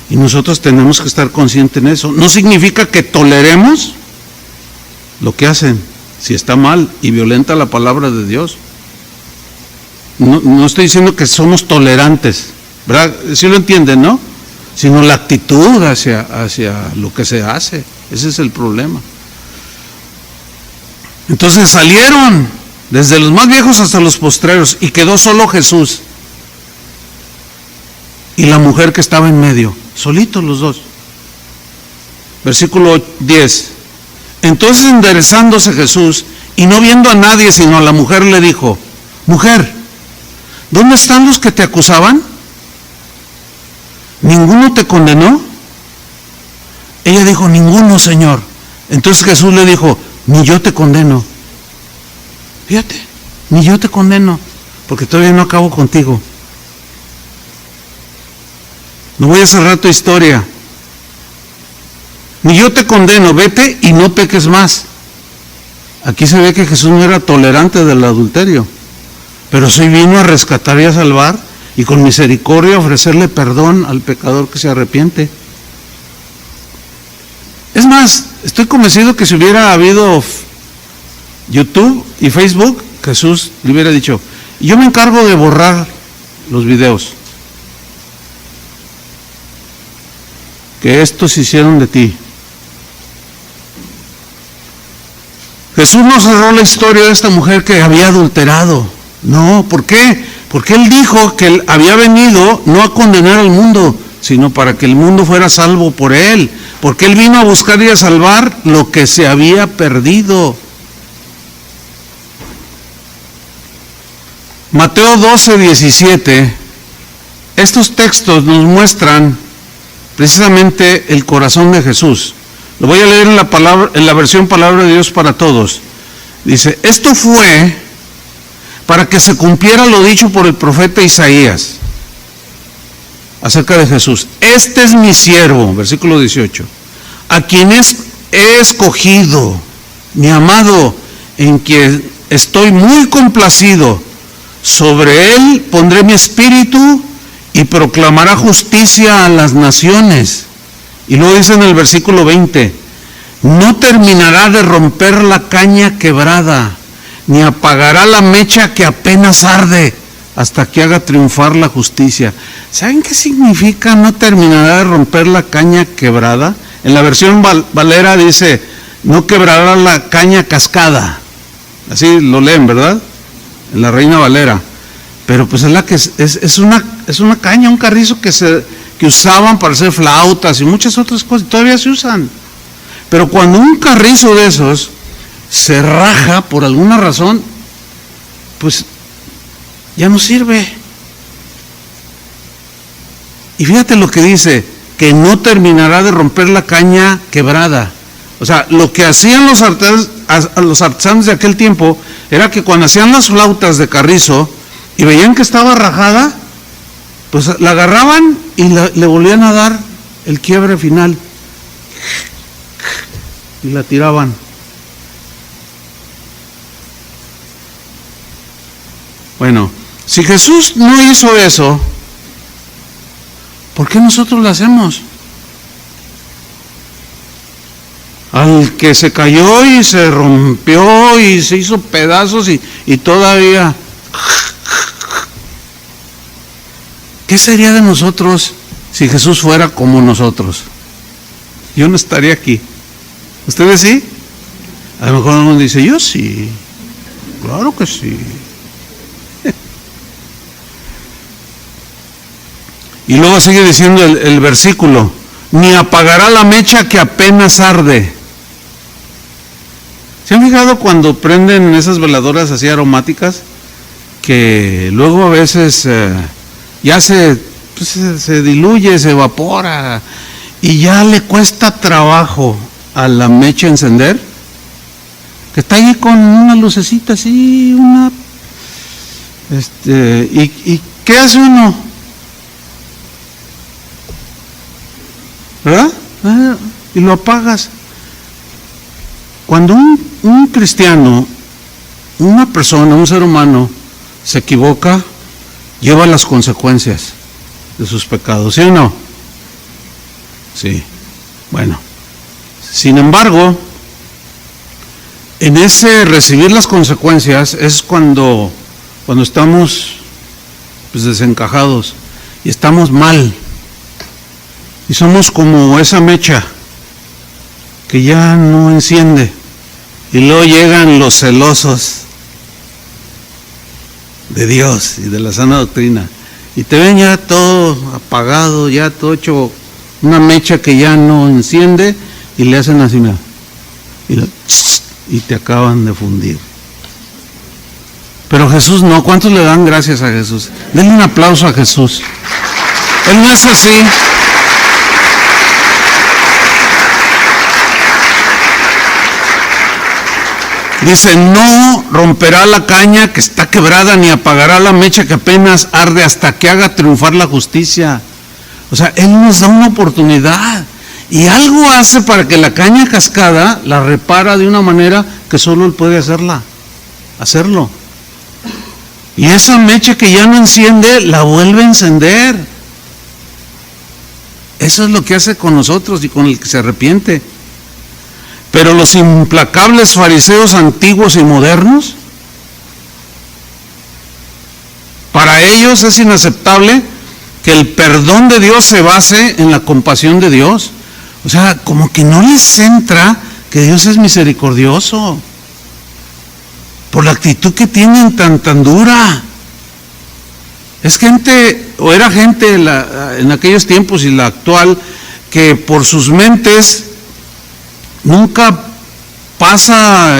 Y nosotros tenemos que estar conscientes en eso. No significa que toleremos lo que hacen, si está mal y violenta la palabra de Dios. No estoy diciendo que somos tolerantes, ¿verdad? Sí lo entienden, ¿no? Sino la actitud hacia lo que se hace. Ese es el problema. Entonces salieron desde los más viejos hasta los postreros y quedó solo Jesús y la mujer que estaba en medio. Solitos los dos. Versículo 10. Entonces enderezándose Jesús y no viendo a nadie sino a la mujer le dijo, mujer, ¿dónde están los que te acusaban? ¿Ninguno te condenó? Ella dijo, ninguno, Señor. Entonces Jesús le dijo, ni yo te condeno. Fíjate, ni yo te condeno, porque todavía no acabo contigo. No voy a cerrar tu historia. Ni yo te condeno, vete y no peques más. Aquí se ve que Jesús no era tolerante del adulterio, pero sí vino a rescatar y a salvar y con misericordia ofrecerle perdón al pecador que se arrepiente. Es más, estoy convencido que si hubiera habido YouTube y Facebook, Jesús le hubiera dicho, yo me encargo de borrar los videos que estos hicieron de ti. Jesús no cerró la historia de esta mujer que había adulterado. No, ¿por qué? Porque Él dijo que Él había venido no a condenar al mundo, sino para que el mundo fuera salvo por Él. Porque Él vino a buscar y a salvar lo que se había perdido. Mateo 12:17, estos textos nos muestran precisamente el corazón de Jesús. Lo voy a leer en la versión Palabra de Dios para Todos. Dice, esto fue para que se cumpliera lo dicho por el profeta Isaías acerca de Jesús. Este es mi siervo, versículo 18, a quien he escogido, mi amado, en quien estoy muy complacido. sobre él pondré mi espíritu y proclamará justicia a las naciones. Y luego dice en el versículo 20, no terminará de romper la caña quebrada, ni apagará la mecha que apenas arde, hasta que haga triunfar la justicia. ¿Saben qué significa no terminará de romper la caña quebrada? En la versión Valera dice, no quebrará la caña cascada. Así lo leen, ¿verdad? En la Reina Valera. Pero pues es la que es una caña, un carrizo que usaban para hacer flautas y muchas otras cosas, todavía se usan. Pero cuando un carrizo de esos se raja por alguna razón, pues ya no sirve. Y fíjate lo que dice, que no terminará de romper la caña quebrada. O sea, lo que hacían los artesanos de aquel tiempo era que cuando hacían las flautas de carrizo y veían que estaba rajada, pues la agarraban y le volvían a dar el quiebre final y la tiraban. Bueno, si Jesús no hizo eso, ¿por qué nosotros lo hacemos? Al que se cayó y se rompió y se hizo pedazos y todavía... ¿Qué sería de nosotros si Jesús fuera como nosotros? Yo no estaría aquí. ¿Ustedes sí? A lo mejor uno dice, yo sí. Claro que sí. Y luego sigue diciendo el versículo, ni apagará la mecha que apenas arde. ¿Se han fijado cuando prenden esas veladoras así aromáticas? Que luego a veces ya se diluye, se evapora y ya le cuesta trabajo a la mecha encender, que está ahí con una lucecita así, ¿y qué hace uno? ¿Verdad? Y lo apagas. Cuando un cristiano, una persona, un ser humano, se equivoca, lleva las consecuencias de sus pecados, ¿sí o no? Sí. Bueno, sin embargo, en ese recibir las consecuencias es cuando estamos pues desencajados y estamos mal y somos como esa mecha que ya no enciende y luego llegan los celosos de Dios y de la sana doctrina y te ven ya todo apagado, ya todo hecho una mecha que ya no enciende y le hacen así, mira, y te acaban de fundir. Pero Jesús no. ¿Cuántos le dan gracias a Jesús? Denle un aplauso a Jesús. Él no es así. Dice, no romperá la caña que está quebrada, ni apagará la mecha que apenas arde hasta que haga triunfar la justicia. O sea, Él nos da una oportunidad y algo hace para que la caña cascada la repara de una manera que solo Él puede hacerlo. Y esa mecha que ya no enciende, la vuelve a encender. Eso es lo que hace con nosotros y con el que se arrepiente. Pero los implacables fariseos antiguos y modernos, para ellos es inaceptable que el perdón de Dios se base en la compasión de Dios. O sea, como que no les entra que Dios es misericordioso por la actitud que tienen tan dura. Es gente, o era gente en aquellos tiempos y la actual, que por sus mentes nunca pasa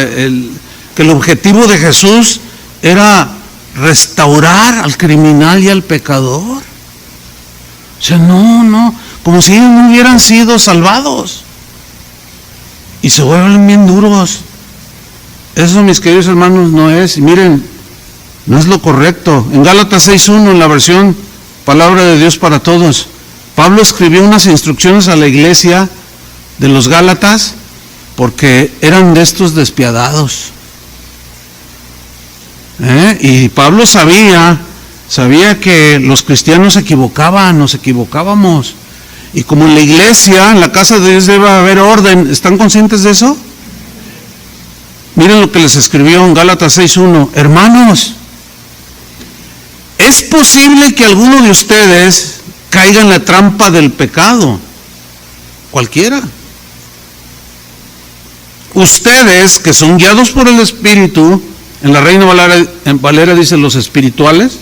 que el objetivo de Jesús era restaurar al criminal y al pecador. O sea, no, como si ellos no hubieran sido salvados. Y se vuelven bien duros. Eso, mis queridos hermanos, no es. Y miren, no es lo correcto. En Gálatas 6:1, en la versión Palabra de Dios para Todos, Pablo escribió unas instrucciones a la iglesia de los Gálatas porque eran de estos despiadados. Y Pablo sabía que los cristianos se equivocaban, nos equivocábamos. Y como en la iglesia, en la casa de Dios debe haber orden. ¿Están conscientes de eso? Miren lo que les escribió en Gálatas 6:1. Hermanos, es posible que alguno de ustedes caiga en la trampa del pecado. Cualquiera. Ustedes que son guiados por el Espíritu, en la Reina Valera dice los espirituales,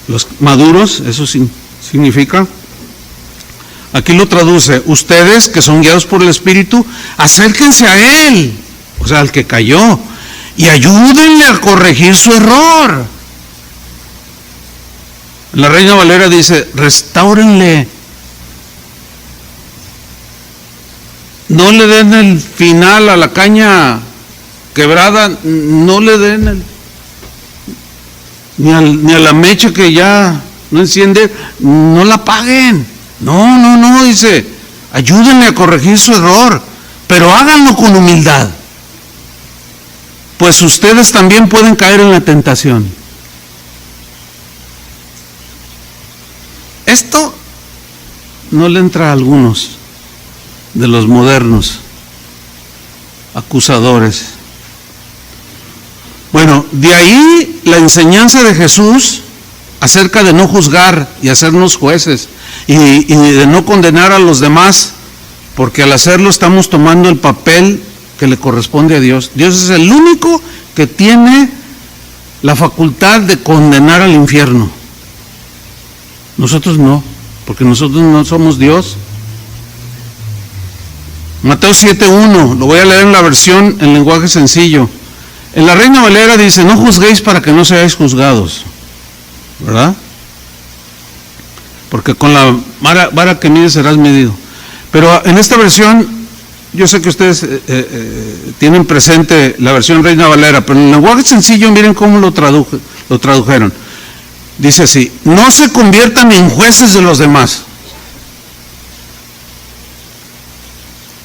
los maduros, eso significa. Aquí lo traduce, ustedes que son guiados por el Espíritu, acérquense a Él, o sea, al que cayó, y ayúdenle a corregir su error. La Reina Valera dice, restáurenle. No le den el final a la caña quebrada, no le den ni a la mecha que ya no enciende, no la apaguen. No, dice, ayúdenle a corregir su error, pero háganlo con humildad, pues ustedes también pueden caer en la tentación. Esto no le entra a algunos de los modernos acusadores. Bueno, de ahí la enseñanza de Jesús acerca de no juzgar y hacernos jueces y de no condenar a los demás, porque al hacerlo estamos tomando el papel que le corresponde a Dios. Dios es el único que tiene la facultad de condenar al infierno. Nosotros no, porque nosotros no somos Dios. Mateo 7:1, lo voy a leer en la versión en lenguaje sencillo. En la Reina Valera dice, no juzguéis para que no seáis juzgados, ¿verdad? Porque con la vara que mides serás medido. Pero en esta versión, yo sé que ustedes tienen presente la versión Reina Valera, pero en el lenguaje sencillo miren cómo lo tradujeron. Dice así, no se conviertan en jueces de los demás.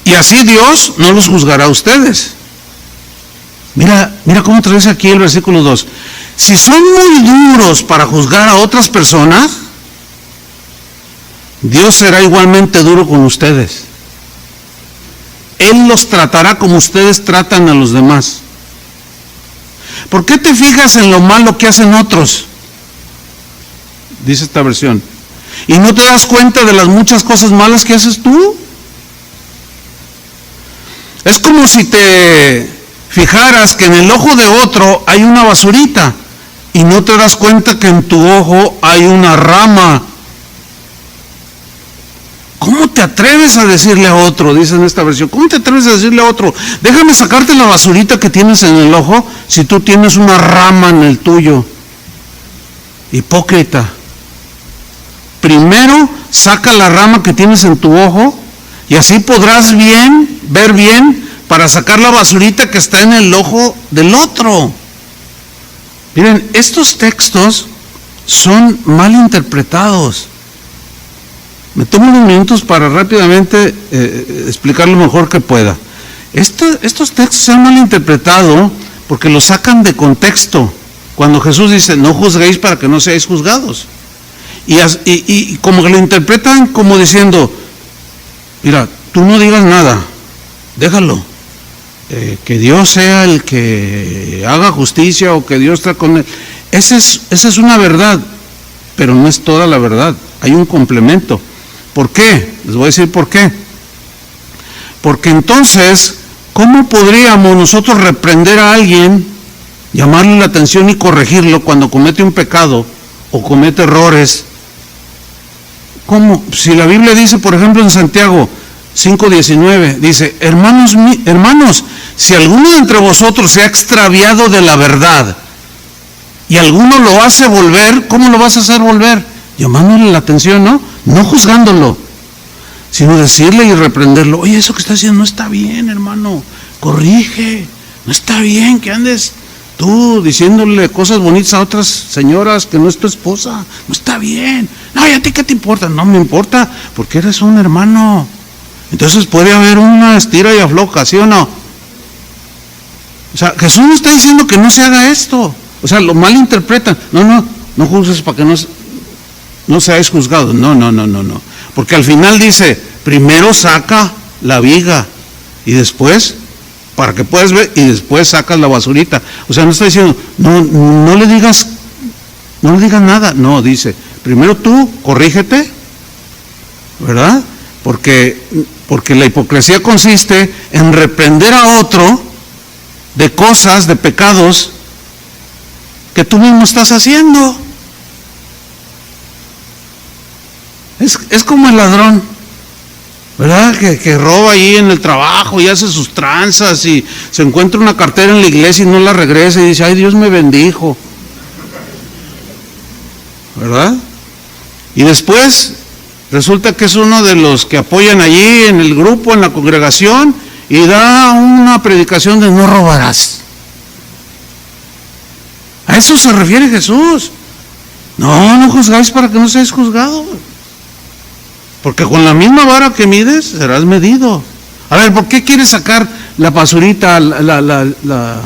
Y así Dios no los juzgará a ustedes. Mira cómo traduce aquí el versículo 2. Si son muy duros para juzgar a otras personas, Dios será igualmente duro con ustedes. Él los tratará como ustedes tratan a los demás. ¿Por qué te fijas en lo malo que hacen otros? Dice esta versión. ¿Y no te das cuenta de las muchas cosas malas que haces tú? Es como si te fijaras que en el ojo de otro hay una basurita y no te das cuenta que en tu ojo hay una rama. ¿Cómo te atreves a decirle a otro? Dice en esta versión, ¿cómo te atreves a decirle a otro? Déjame sacarte la basurita que tienes en el ojo si tú tienes una rama en el tuyo. Hipócrita. Primero saca la rama que tienes en tu ojo y así podrás ver bien para sacar la basurita que está en el ojo del otro. Miren, estos textos son mal interpretados. Me tomo unos minutos para rápidamente explicar lo mejor que pueda. Estos textos se han mal interpretado porque los sacan de contexto. Cuando Jesús dice, no juzguéis para que no seáis juzgados. Y como que lo interpretan como diciendo, mira, tú no digas nada, déjalo. Que Dios sea el que haga justicia o que Dios está con él. Esa es una verdad, pero no es toda la verdad. Hay un complemento. ¿Por qué? Les voy a decir por qué. Porque entonces, ¿cómo podríamos nosotros reprender a alguien, llamarle la atención y corregirlo cuando comete un pecado o comete errores? ¿Cómo? Si la Biblia dice, por ejemplo, en Santiago 5:19, dice, hermanos, si alguno de entre vosotros se ha extraviado de la verdad y alguno lo hace volver, ¿cómo lo vas a hacer volver? Llamándole la atención, ¿no? No juzgándolo, sino decirle y reprenderlo. Oye, eso que estás haciendo no está bien, hermano, corrige, no está bien que andes tú diciéndole cosas bonitas a otras señoras que no es tu esposa, no está bien. No, ¿y a ti qué te importa? No me importa, porque eres un hermano. Entonces puede haber una estira y afloja, ¿sí o no? O sea, Jesús no está diciendo que no se haga esto. O sea, lo malinterpretan. No juzgues para que no seáis juzgados. No. Porque al final dice, primero saca la viga y después, para que puedas ver, y después sacas la basurita. O sea, no está diciendo, no le digas nada. No, dice, primero tú corrígete, ¿verdad? Porque la hipocresía consiste en reprender a otro de cosas, de pecados que tú mismo estás haciendo. Es como el ladrón, ¿verdad? Que roba ahí en el trabajo y hace sus tranzas y se encuentra una cartera en la iglesia y no la regresa y dice, ay, Dios me bendijo, ¿verdad? Y después resulta que es uno de los que apoyan allí en el grupo, en la congregación, y da una predicación de no robarás. A eso se refiere Jesús. No juzgáis para que no seáis juzgados. Porque con la misma vara que mides, serás medido. A ver, ¿por qué quieres sacar la basurita, la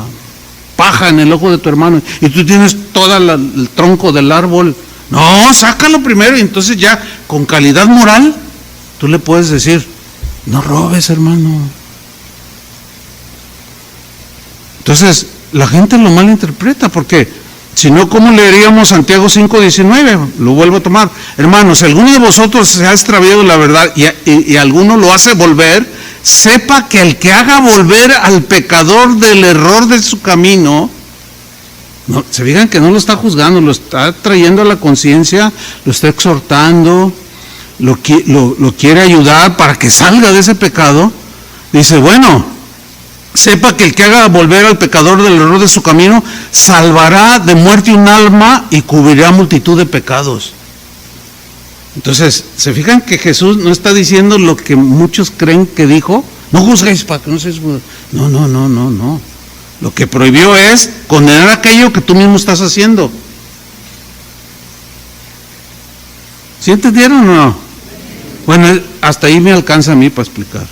paja en el ojo de tu hermano y tú tienes todo el tronco del árbol? No, sácalo primero y entonces ya con calidad moral tú le puedes decir, no robes, hermano. Entonces la gente lo malinterpreta, porque si no, ¿cómo leeríamos Santiago 5:19? Lo vuelvo a tomar. Hermanos, si alguno de vosotros se ha extraviado la verdad y alguno lo hace volver, sepa que el que haga volver al pecador del error de su camino, no, se fijan que no lo está juzgando, lo está trayendo a la conciencia, lo está exhortando, lo quiere ayudar para que salga de ese pecado. Dice, bueno, sepa que el que haga volver al pecador del error de su camino, salvará de muerte un alma y cubrirá multitud de pecados. Entonces, ¿se fijan que Jesús no está diciendo lo que muchos creen que dijo? No juzguéis para que no seáis juzgados. No. Lo que prohibió es condenar aquello que tú mismo estás haciendo. ¿Sí entendieron o no? Bueno, hasta ahí me alcanza a mí para explicar.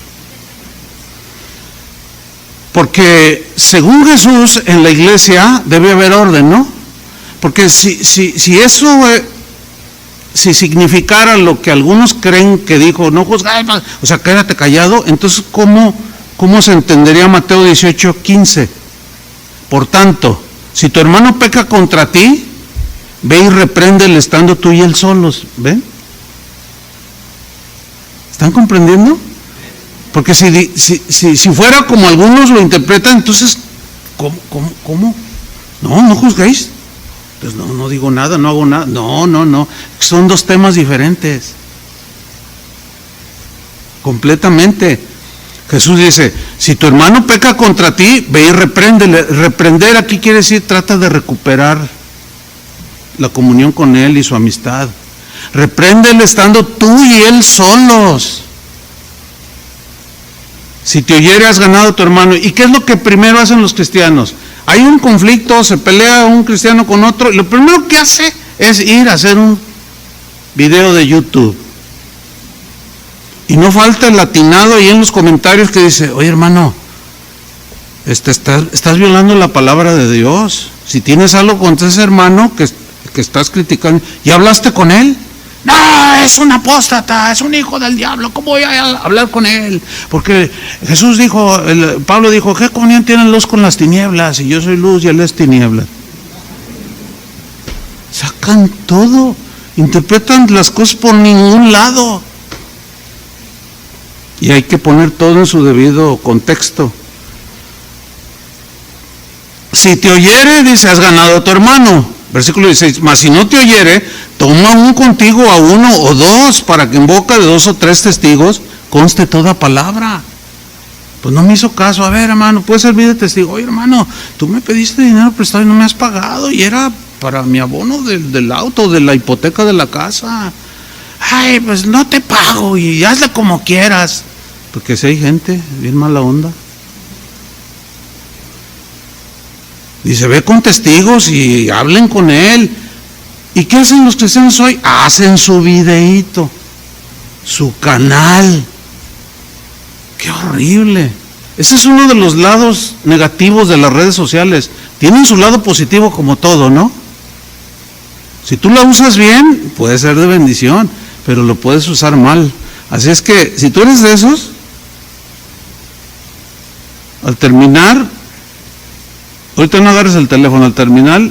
Porque según Jesús en la iglesia debe haber orden, ¿no? Porque si eso, si significara lo que algunos creen que dijo, no juzgáis, o sea, quédate callado, entonces ¿cómo se entendería Mateo 18:15? Por tanto, si tu hermano peca contra ti, ve y repréndele estando tú y él solos. ¿Ven? ¿Están comprendiendo? Porque si fuera como algunos lo interpretan, entonces, ¿cómo? No juzguéis. Entonces no digo nada, no hago nada. No. Son dos temas diferentes. Completamente. Jesús dice, si tu hermano peca contra ti, ve y repréndele. Reprender aquí quiere decir, trata de recuperar la comunión con él y su amistad. Repréndele estando tú y él solos. Si te oyere, has ganado a tu hermano. ¿Y qué es lo que primero hacen los cristianos? Hay un conflicto, se pelea un cristiano con otro, y lo primero que hace es ir a hacer un video de YouTube. Y no falta el latinado ahí en los comentarios que dice, oye hermano, estás violando la palabra de Dios. Si tienes algo contra ese hermano que estás criticando, ¿ya hablaste con él? No, es un apóstata, es un hijo del diablo, ¿cómo voy a hablar con él? Porque Jesús dijo, Pablo dijo, ¿qué comunión tiene luz con las tinieblas? Y yo soy luz y él es tinieblas. Sacan todo, interpretan las cosas por ningún lado. Y hay que poner todo en su debido contexto. Si te oyere, dice, has ganado a tu hermano. Versículo 16, mas si no te oyere, toma un contigo a uno o dos, para que en boca de 2 o 3 testigos conste toda palabra. Pues no me hizo caso. A ver, hermano, puedes servir de testigo. Oye, hermano, tú me pediste dinero prestado y no me has pagado, y era para mi abono del auto, de la hipoteca de la casa. Ay, pues no te pago y hazle como quieras. Porque si hay gente bien mala onda. Dice, ve con testigos y hablen con él. ¿Y qué hacen los cristianos hoy? Hacen su videíto, su canal. ¡Qué horrible! Ese es uno de los lados negativos de las redes sociales. tienen su lado positivo como todo, ¿no? Si tú la usas bien, puede ser de bendición, pero lo puedes usar mal. Así es que, si tú eres de esos, al terminar, ahorita no agarres el teléfono, al terminar,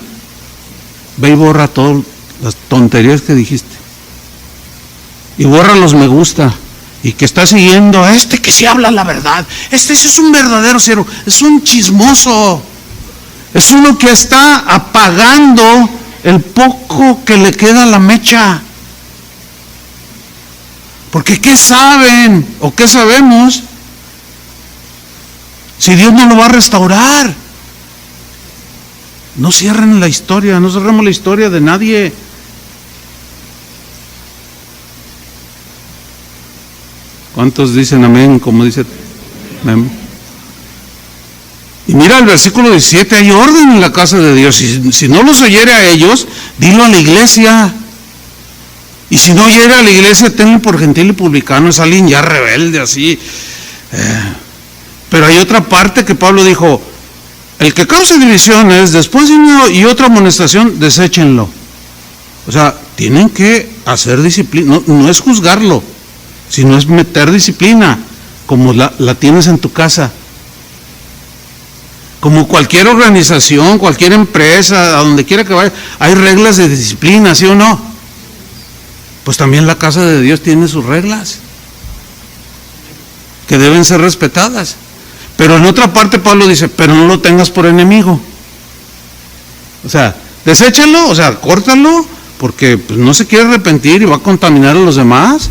ve y borra todas las tonterías que dijiste. Y borra los me gusta. Y que está siguiendo a este que sí habla la verdad. Ese es un verdadero cero, es un chismoso. Es uno que está apagando el poco que le queda a la mecha. Porque ¿qué saben o qué sabemos si Dios no lo va a restaurar? No cierren la historia, no cerremos la historia de nadie. ¿Cuántos dicen amén? Como dice amén. Y mira el versículo 17, hay orden en la casa de Dios. Si no los oyere a ellos, dilo a la iglesia. Y si no oyere a la iglesia, tenlo por gentil y publicano. Es alguien ya rebelde así. Pero hay otra parte que Pablo dijo, el que cause divisiones, después de una y otra amonestación, deséchenlo. O sea, tienen que hacer disciplina, no es juzgarlo, sino es meter disciplina, como la tienes en tu casa. Como cualquier organización, cualquier empresa, a donde quiera que vaya, hay reglas de disciplina, ¿sí o no? Pues también la casa de Dios tiene sus reglas, que deben ser respetadas. Pero en otra parte Pablo dice, pero no lo tengas por enemigo. O sea, deséchalo, o sea, córtalo, porque pues, no se quiere arrepentir y va a contaminar a los demás.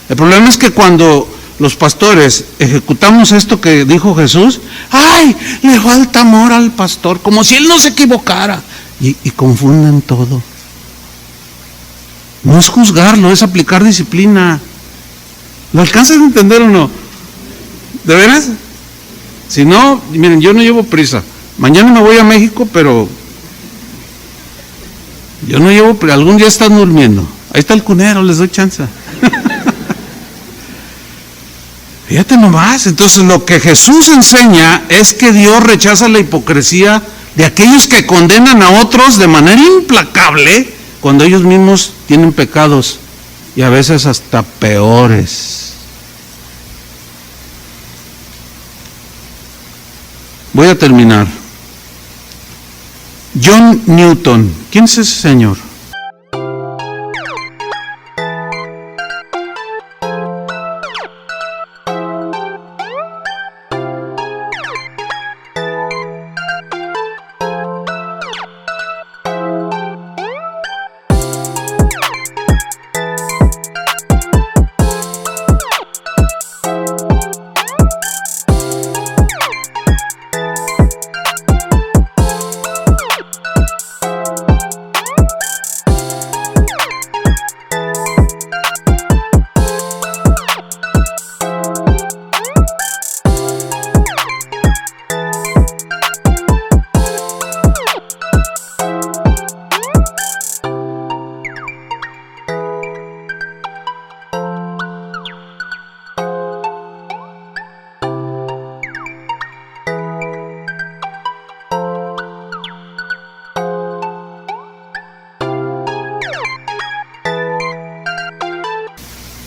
El problema es que cuando los pastores ejecutamos esto que dijo Jesús, ¡ay! Le falta amor al pastor, como si él no se equivocara. Y confunden todo. No es juzgarlo, es aplicar disciplina. ¿Lo alcanzan a entender o no? ¿De veras? Si no, miren, yo no llevo prisa. Mañana me voy a México, pero yo no llevo prisa. Algún día están durmiendo. Ahí está el cunero, les doy chance. Fíjate nomás. Entonces lo que Jesús enseña es que Dios rechaza la hipocresía de aquellos que condenan a otros de manera implacable cuando ellos mismos tienen pecados y a veces hasta peores. Voy a terminar. John Newton. ¿Quién es ese señor?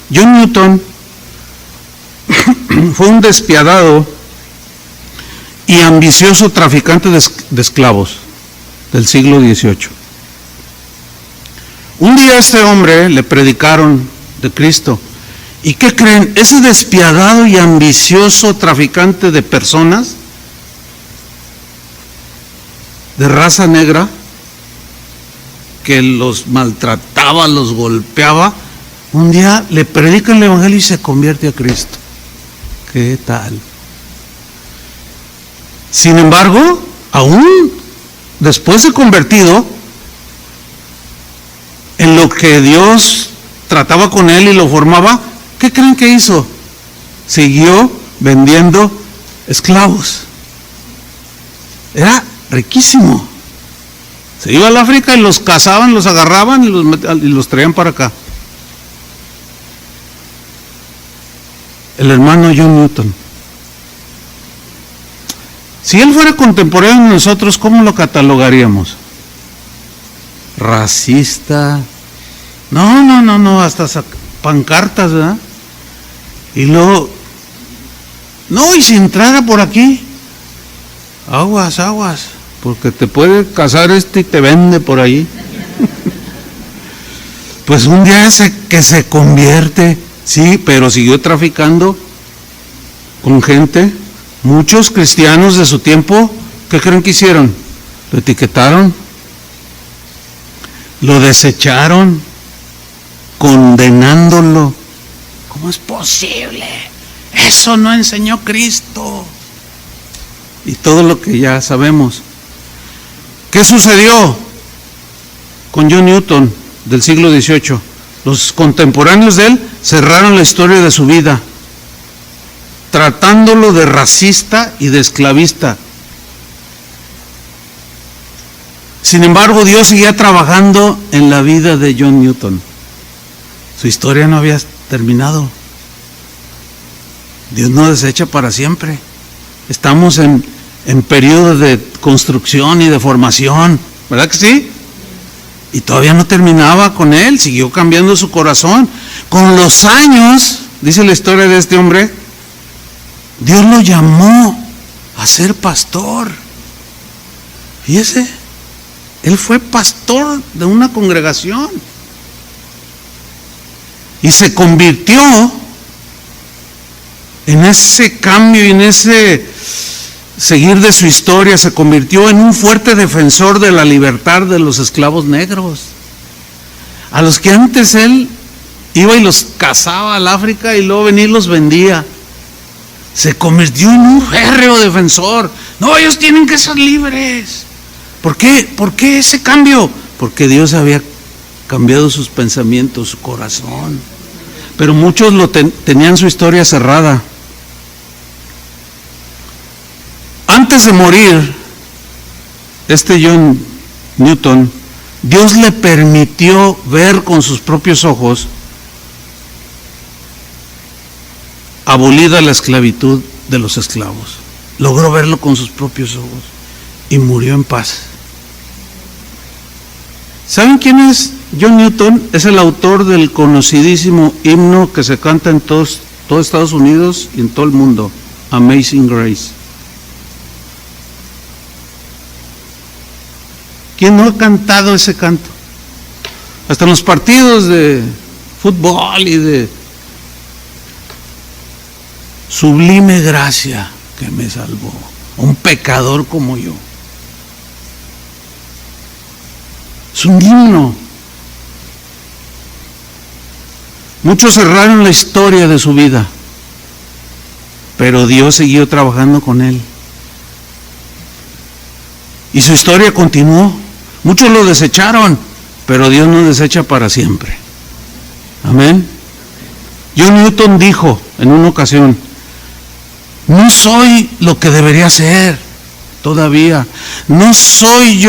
John Newton fue un despiadado y ambicioso traficante de esclavos del siglo XVIII. Un día a este hombre le predicaron de Cristo. ¿Y qué creen? Ese despiadado y ambicioso traficante de personas de raza negra, que los maltrataba, los golpeaba, un día le predican el evangelio y se convierte a Cristo. ¿Qué tal? Sin embargo, aún después de convertido, en lo que Dios trataba con él y lo formaba, ¿qué creen que hizo? Siguió vendiendo esclavos. Era riquísimo. Se iba al África y los cazaban, los agarraban y los traían para acá. El hermano John Newton. Si él fuera contemporáneo de nosotros, ¿cómo lo catalogaríamos? Racista. No, hasta pancartas, ¿verdad? Y luego, no, y si entrara por aquí, aguas, porque te puede casar y te vende por ahí. Pues un día que se convierte, sí, pero siguió traficando con gente. Muchos cristianos de su tiempo, ¿qué creen que hicieron? Lo etiquetaron, lo desecharon, condenándolo. ¿Cómo es posible? Eso no enseñó Cristo. Y todo lo que ya sabemos. ¿Qué sucedió con John Newton del siglo XVIII? Los contemporáneos de él cerraron la historia de su vida, tratándolo de racista y de esclavista. Sin embargo, Dios seguía trabajando en la vida de John Newton. Su historia no había terminado. Dios no desecha para siempre. Estamos en periodo de construcción y de formación, ¿verdad que sí? Y todavía no terminaba con él, siguió cambiando su corazón. Con los años, dice la historia de este hombre, Dios lo llamó a ser pastor. Fíjese, él fue pastor de una congregación y se convirtió en ese cambio y en ese seguir de su historia, se convirtió en un fuerte defensor de la libertad de los esclavos negros, a los que antes él iba y los cazaba al África y luego venía y los vendía. Se convirtió en un férreo defensor. No, ellos tienen que ser libres. ¿Por qué? ¿Por qué ese cambio? Porque Dios había cambiado sus pensamientos, su corazón. Pero muchos tenían su historia cerrada. Antes de morir, John Newton, Dios le permitió ver con sus propios ojos abolida la esclavitud de los esclavos. Logró verlo con sus propios ojos y murió en paz. ¿Saben quién es John Newton? Es el autor del conocidísimo himno que se canta en todo Estados Unidos y en todo el mundo, Amazing Grace. ¿Quién no ha cantado ese canto? Hasta en los partidos de fútbol y de sublime gracia que me salvó, un pecador como yo. Es un himno. Muchos cerraron la historia de su vida, pero Dios siguió trabajando con él. Y su historia continuó. Muchos lo desecharon, pero Dios no desecha para siempre. Amén. John Newton dijo en una ocasión: no soy lo que debería ser todavía. No soy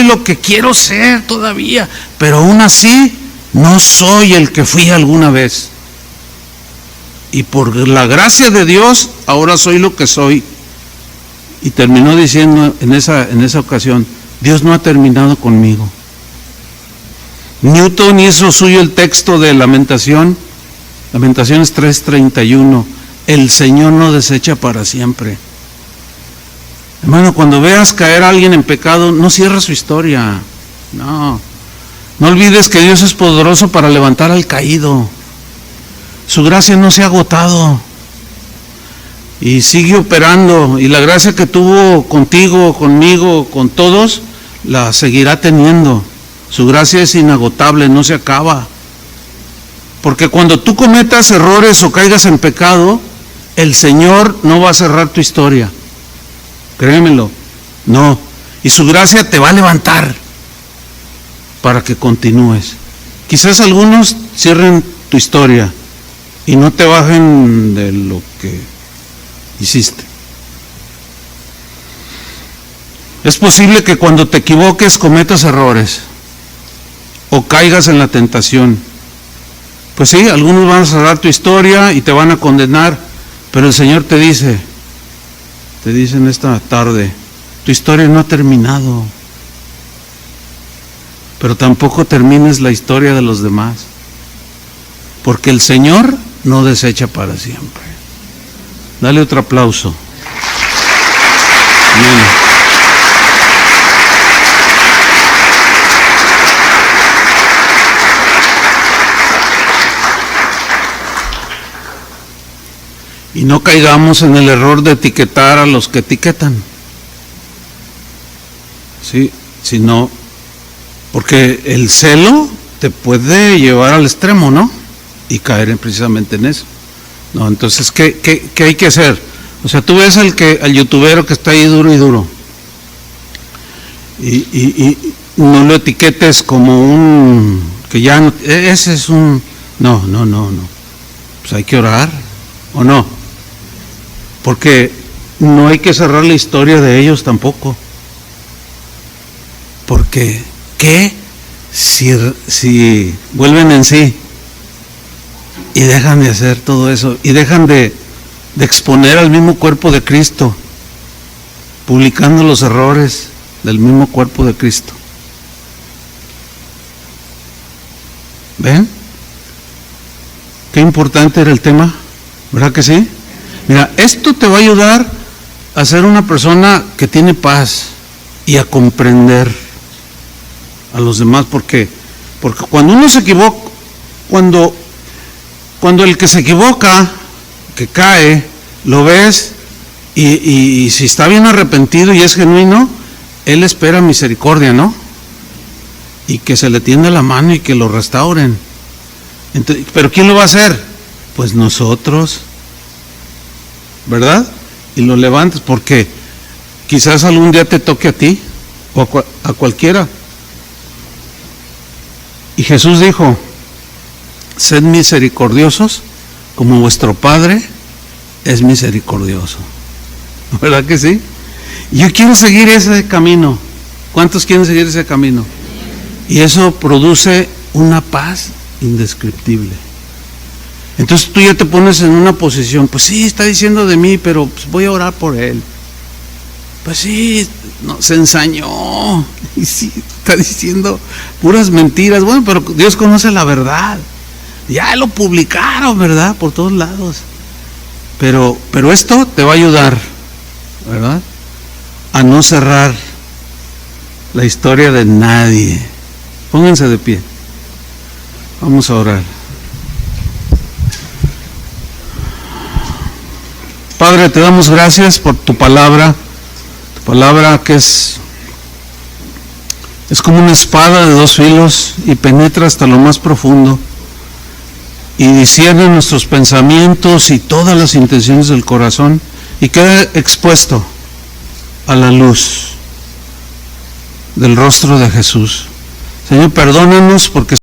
lo que quiero ser todavía, pero aún así no soy el que fui alguna vez. Y por la gracia de Dios, ahora soy lo que soy. Y terminó diciendo en esa ocasión: Dios no ha terminado conmigo. Newton hizo suyo el texto de Lamentaciones 3:31. El Señor no desecha para siempre. Hermano, cuando veas caer a alguien en pecado, no cierres su historia. No olvides que Dios es poderoso para levantar al caído. Su gracia no se ha agotado y sigue operando, y la gracia que tuvo contigo, conmigo, con todos, la seguirá teniendo. Su gracia es inagotable, no se acaba. Porque cuando tú cometas errores o caigas en pecado, el Señor no va a cerrar tu historia. Créemelo, no. Y su gracia te va a levantar para que continúes. Quizás algunos cierren tu historia y no te bajen de lo que hiciste. Es posible que cuando te equivoques cometas errores o caigas en la tentación. Pues sí, algunos van a cerrar tu historia y te van a condenar, pero el Señor te dice: te dicen esta tarde, tu historia no ha terminado, pero tampoco termines la historia de los demás, porque el Señor no desecha para siempre. Dale otro aplauso. Amén. Y no caigamos en el error de etiquetar a los que etiquetan. Sí, sino porque el celo te puede llevar al extremo, ¿no? Y caer precisamente en eso. No, entonces, ¿qué hay que hacer? O sea, tú ves al youtubero que está ahí duro y duro. Y no lo etiquetes como un, que ya no, ese es un, no. Pues hay que orar, ¿o no? Porque no hay que cerrar la historia de ellos tampoco. Porque, ¿qué? Si vuelven en sí y dejan de hacer todo eso y dejan de exponer al mismo cuerpo de Cristo, publicando los errores del mismo cuerpo de Cristo. ¿Ven? Qué importante era el tema, ¿verdad que sí? Mira, esto te va a ayudar a ser una persona que tiene paz y a comprender a los demás, porque cuando uno se equivoca, cuando el que se equivoca, que cae, lo ves y si está bien arrepentido y es genuino, él espera misericordia, ¿no? Y que se le tienda la mano y que lo restauren. Entonces, ¿pero quién lo va a hacer? Pues nosotros, ¿verdad? Y lo levantes, porque quizás algún día te toque a ti o a cualquiera. Y Jesús dijo, sed misericordiosos como vuestro Padre es misericordioso. ¿Verdad que sí? Yo quiero seguir ese camino. ¿Cuántos quieren seguir ese camino? Y eso produce una paz indescriptible. Entonces tú ya te pones en una posición, pues sí, está diciendo de mí, pero pues voy a orar por él. Pues sí, no, se ensañó, y sí, está diciendo puras mentiras. Bueno, pero Dios conoce la verdad. Ya lo publicaron, ¿verdad? Por todos lados. Pero esto te va a ayudar, ¿verdad? A no cerrar la historia de nadie. Pónganse de pie. Vamos a orar. Padre, te damos gracias por tu palabra que es como una espada de dos filos y penetra hasta lo más profundo y discierne nuestros pensamientos y todas las intenciones del corazón y queda expuesto a la luz del rostro de Jesús. Señor, perdónanos porque